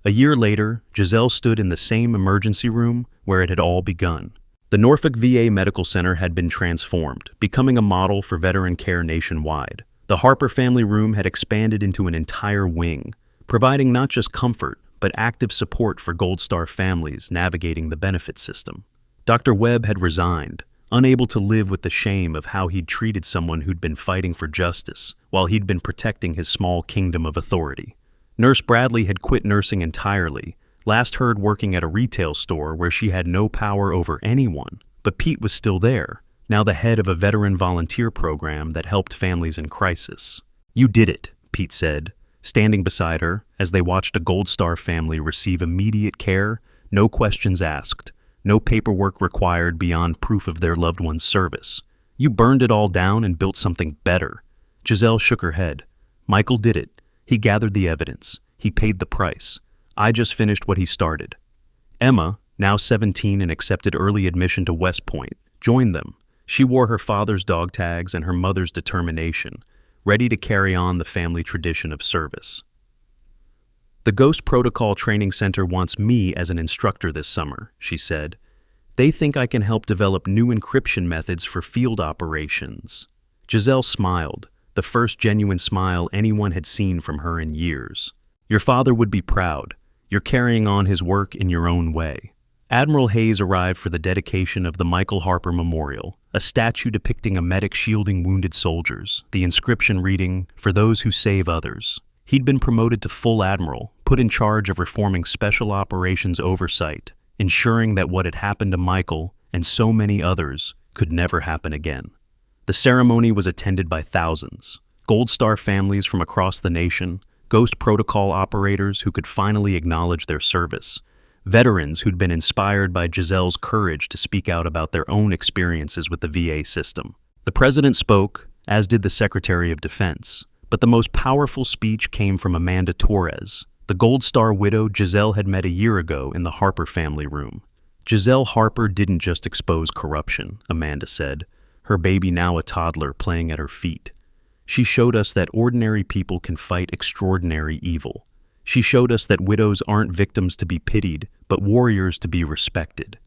A year later, Giselle stood in the same emergency room where it had all begun. The Norfolk VA Medical Center had been transformed, becoming a model for veteran care nationwide. The Harper family room had expanded into an entire wing, providing not just comfort, but active support for Gold Star families navigating the benefit system. Dr. Webb had resigned, unable to live with the shame of how he'd treated someone who'd been fighting for justice while he'd been protecting his small kingdom of authority. Nurse Bradley had quit nursing entirely, last heard working at a retail store where she had no power over anyone. But Pete was still there, now the head of a veteran volunteer program that helped families in crisis. "You did it," Pete said, standing beside her as they watched a Gold Star family receive immediate care, no questions asked, no paperwork required beyond proof of their loved one's service. "You burned it all down and built something better." Giselle shook her head. "Michael did it. He gathered the evidence. He paid the price. I just finished what he started." Emma, now 17 and accepted early admission to West Point, joined them. She wore her father's dog tags and her mother's determination, ready to carry on the family tradition of service. "The Ghost Protocol Training Center wants me as an instructor this summer," she said. "They think I can help develop new encryption methods for field operations." Giselle smiled, the first genuine smile anyone had seen from her in years. "Your father would be proud. You're carrying on his work in your own way." Admiral Hayes arrived for the dedication of the Michael Harper Memorial, a statue depicting a medic shielding wounded soldiers, the inscription reading, "For those who save others." He'd been promoted to full admiral, put in charge of reforming special operations oversight, ensuring that what had happened to Michael and so many others could never happen again. The ceremony was attended by thousands, Gold Star families from across the nation, Ghost Protocol operators who could finally acknowledge their service, veterans who'd been inspired by Giselle's courage to speak out about their own experiences with the VA system. The president spoke, as did the Secretary of Defense, but the most powerful speech came from Amanda Torres, the Gold Star widow Giselle had met a year ago in the Harper family room. "Giselle Harper didn't just expose corruption," Amanda said, her baby now a toddler playing at her feet. "She showed us that ordinary people can fight extraordinary evil. She showed us that widows aren't victims to be pitied, but warriors to be respected.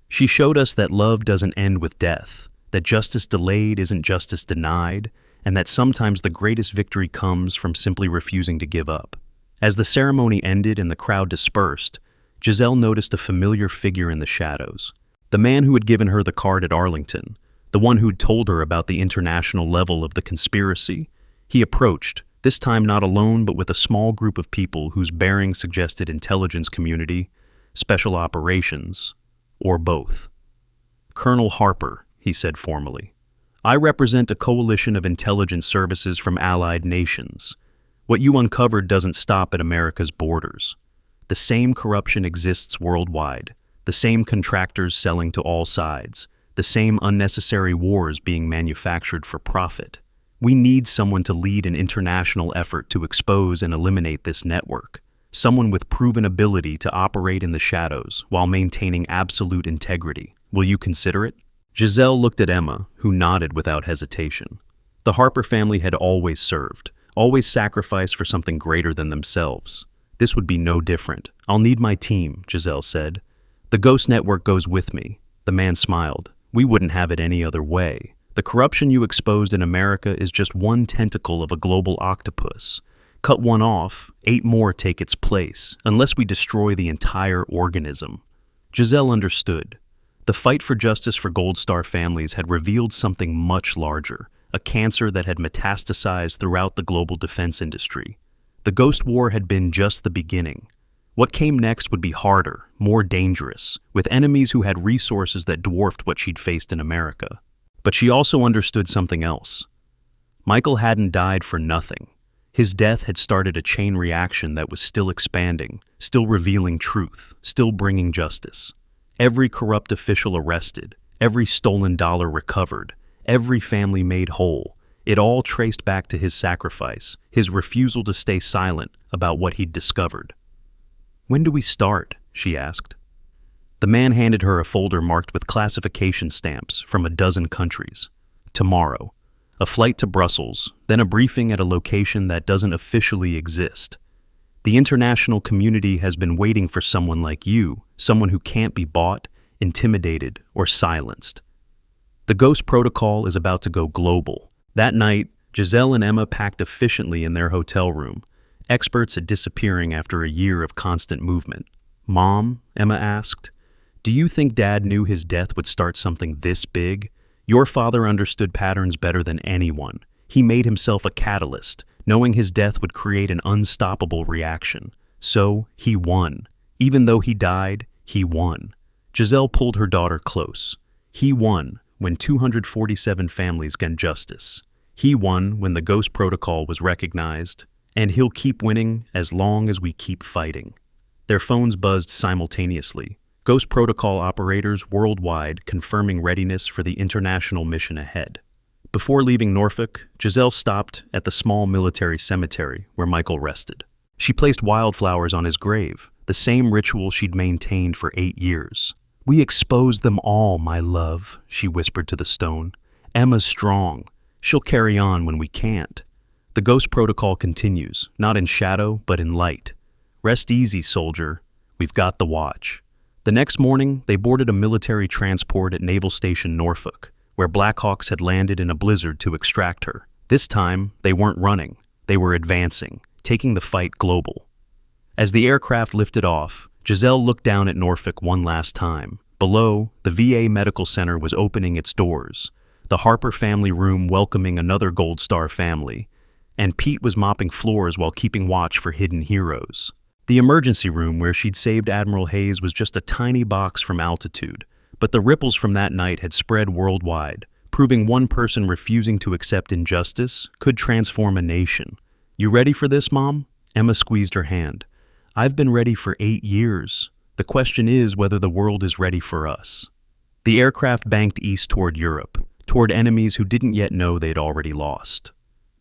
She showed us that love doesn't end with death, that justice delayed isn't justice denied, and that sometimes the greatest victory comes from simply refusing to give up." As the ceremony ended and the crowd dispersed, Giselle noticed a familiar figure in the shadows. The man who had given her the card at Arlington, the one who'd told her about the international level of the conspiracy. He approached, this time not alone but with a small group of people whose bearing suggested intelligence community, special operations, or both. "Colonel Harper," he said formally, "I represent a coalition of intelligence services from allied nations. What you uncovered doesn't stop at America's borders. The same corruption exists worldwide, the same contractors selling to all sides, the same unnecessary wars being manufactured for profit. We need someone to lead an international effort to expose and eliminate this network, someone with proven ability to operate in the shadows while maintaining absolute integrity. Will you consider it?" Giselle looked at Emma, who nodded without hesitation. The Harper family had always served, always sacrificed for something greater than themselves. This would be no different. "I'll need my team," Giselle said. "The Ghost Network goes with me." The man smiled. "We wouldn't have it any other way. The corruption you exposed in America is just one tentacle of a global octopus. Cut one off, 8 more take its place, unless we destroy the entire organism." Giselle understood. The fight for justice for Gold Star families had revealed something much larger, a cancer that had metastasized throughout the global defense industry. The Ghost War had been just the beginning. What came next would be harder, more dangerous, with enemies who had resources that dwarfed what she'd faced in America. But she also understood something else. Michael hadn't died for nothing. His death had started a chain reaction that was still expanding, still revealing truth, still bringing justice. Every corrupt official arrested, every stolen dollar recovered, every family made whole. It all traced back to his sacrifice, his refusal to stay silent about what he'd discovered. "When do we start?" she asked. The man handed her a folder marked with classification stamps from a dozen countries. Tomorrow. A flight to Brussels, then a briefing at a location that doesn't officially exist. The international community has been waiting for someone like you, someone who can't be bought, intimidated, or silenced. The Ghost Protocol is about to go global. That night, Giselle and Emma packed efficiently in their hotel room, experts at disappearing after a year of constant movement. "Mom," Emma asked, "do you think Dad knew his death would start something this big? Your father understood patterns better than anyone. He made himself a catalyst, knowing his death would create an unstoppable reaction. So, he won. Even though he died, he won." Giselle pulled her daughter close. He won when 247 families got justice. He won when the Ghost Protocol was recognized, and he'll keep winning as long as we keep fighting. Their phones buzzed simultaneously. Ghost Protocol operators worldwide confirming readiness for the international mission ahead. Before leaving Norfolk, Giselle stopped at the small military cemetery where Michael rested. She placed wildflowers on his grave, the same ritual she'd maintained for 8 years. "We expose them all, my love," she whispered to the stone. "Emma's strong. She'll carry on when we can't." The Ghost Protocol continues, not in shadow, but in light. "Rest easy, soldier. We've got the watch." The next morning, they boarded a military transport at Naval Station Norfolk, where Blackhawks had landed in a blizzard to extract her. This time, they weren't running. They were advancing, taking the fight global. As the aircraft lifted off, Giselle looked down at Norfolk one last time. Below, the VA Medical Center was opening its doors, the Harper family room welcoming another Gold Star family, and Pete was mopping floors while keeping watch for hidden heroes. The emergency room where she'd saved Admiral Hayes was just a tiny box from altitude, but the ripples from that night had spread worldwide, proving one person refusing to accept injustice could transform a nation. "You ready for this, Mom?" Emma squeezed her hand. "I've been ready for 8 years. The question is whether the world is ready for us." The aircraft banked east toward Europe, toward enemies who didn't yet know they'd already lost.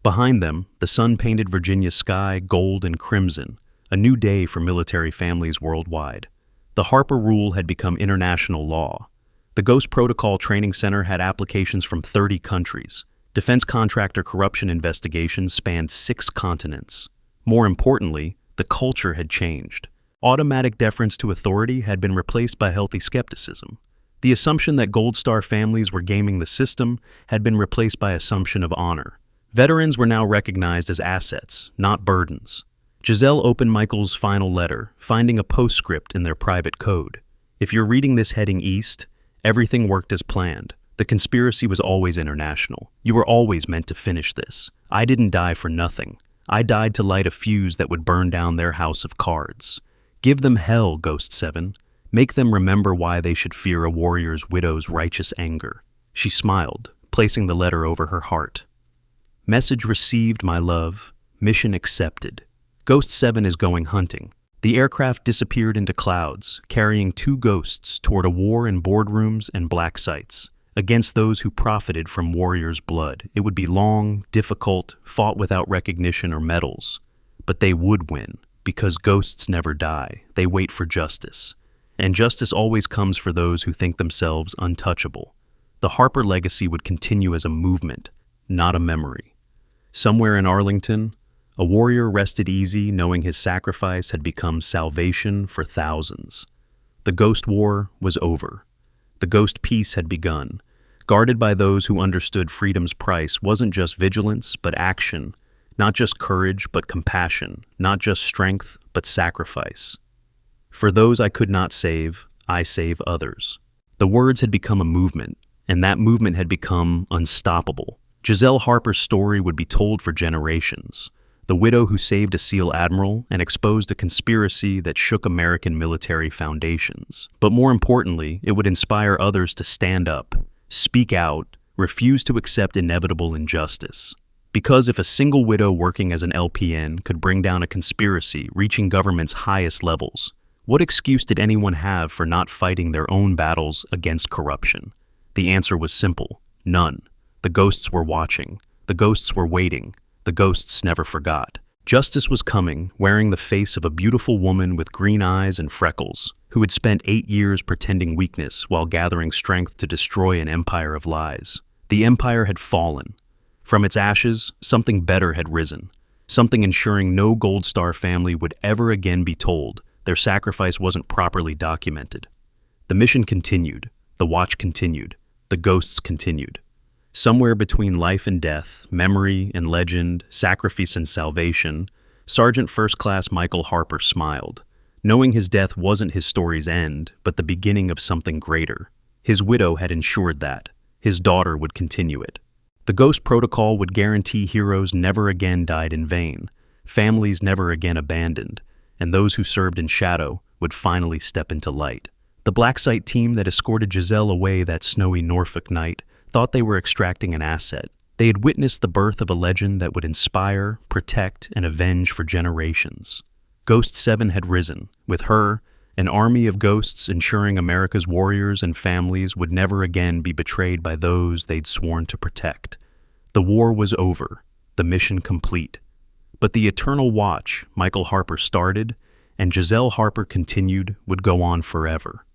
Behind them, the sun-painted Virginia sky gold and crimson, a new day for military families worldwide. The Harper Rule had become international law. The Ghost Protocol Training Center had applications from 30 countries. Defense contractor corruption investigations spanned 6 continents. More importantly, the culture had changed. Automatic deference to authority had been replaced by healthy skepticism. The assumption that Gold Star families were gaming the system had been replaced by assumption of honor. Veterans were now recognized as assets, not burdens. Giselle opened Michael's final letter, finding a postscript in their private code. "If you're reading this heading east, everything worked as planned. The conspiracy was always international. You were always meant to finish this. I didn't die for nothing. I died to light a fuse that would burn down their house of cards. Give them hell, Ghost 7. Make them remember why they should fear a warrior's widow's righteous anger." She smiled, placing the letter over her heart. "Message received, my love. Mission accepted. Ghost 7 is going hunting." The aircraft disappeared into clouds, carrying 2 ghosts toward a war in boardrooms and Blacksites, against those who profited from warriors' blood. It would be long, difficult, fought without recognition or medals. But they would win, because ghosts never die. They wait for justice. And justice always comes for those who think themselves untouchable. The Harper legacy would continue as a movement, not a memory. Somewhere in Arlington, a warrior rested easy knowing his sacrifice had become salvation for thousands. The Ghost War was over. The Ghost Peace had begun, guarded by those who understood freedom's price wasn't just vigilance, but action, not just courage, but compassion, not just strength, but sacrifice. "For those I could not save, I save others." The words had become a movement, and that movement had become unstoppable. Giselle Harper's story would be told for generations. The widow who saved a SEAL admiral and exposed a conspiracy that shook American military foundations. But more importantly, it would inspire others to stand up, speak out, refuse to accept inevitable injustice. Because if a single widow working as an LPN could bring down a conspiracy reaching government's highest levels, What excuse did anyone have for not fighting their own battles against corruption? The answer was simple: none. The ghosts were watching. The ghosts were waiting. The ghosts never forgot. Justice was coming, wearing the face of a beautiful woman with green eyes and freckles, who had spent 8 years pretending weakness while gathering strength to destroy an empire of lies. The empire had fallen. From its ashes, something better had risen, something ensuring no Gold Star family would ever again be told their sacrifice wasn't properly documented. The mission continued, the watch continued, the ghosts continued. Somewhere between life and death, memory and legend, sacrifice and salvation, Sergeant First Class Michael Harper smiled, knowing his death wasn't his story's end, but the beginning of something greater. His widow had ensured that. His daughter would continue it. The Ghost Protocol would guarantee heroes never again died in vain, families never again abandoned, and those who served in shadow would finally step into light. The Blacksite team that escorted Giselle away that snowy Norfolk night thought they were extracting an asset. They had witnessed the birth of a legend that would inspire, protect, and avenge for generations. Ghost 7 had risen. With her, an army of ghosts ensuring America's warriors and families would never again be betrayed by those they'd sworn to protect. The war was over, the mission complete. But the eternal watch Michael Harper started and Giselle Harper continued would go on forever.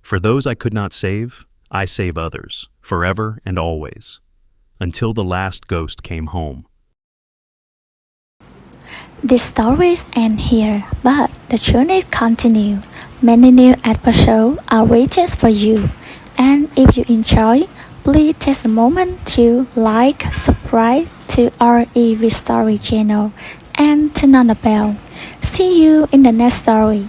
For those I could not save, I save others, forever and always, until the last ghost came home. The stories end here, but the journey continues. Many new episodes are waiting for you. And if you enjoy, please take a moment to like, subscribe to our EV Story channel, and turn on the bell. See you in the next story.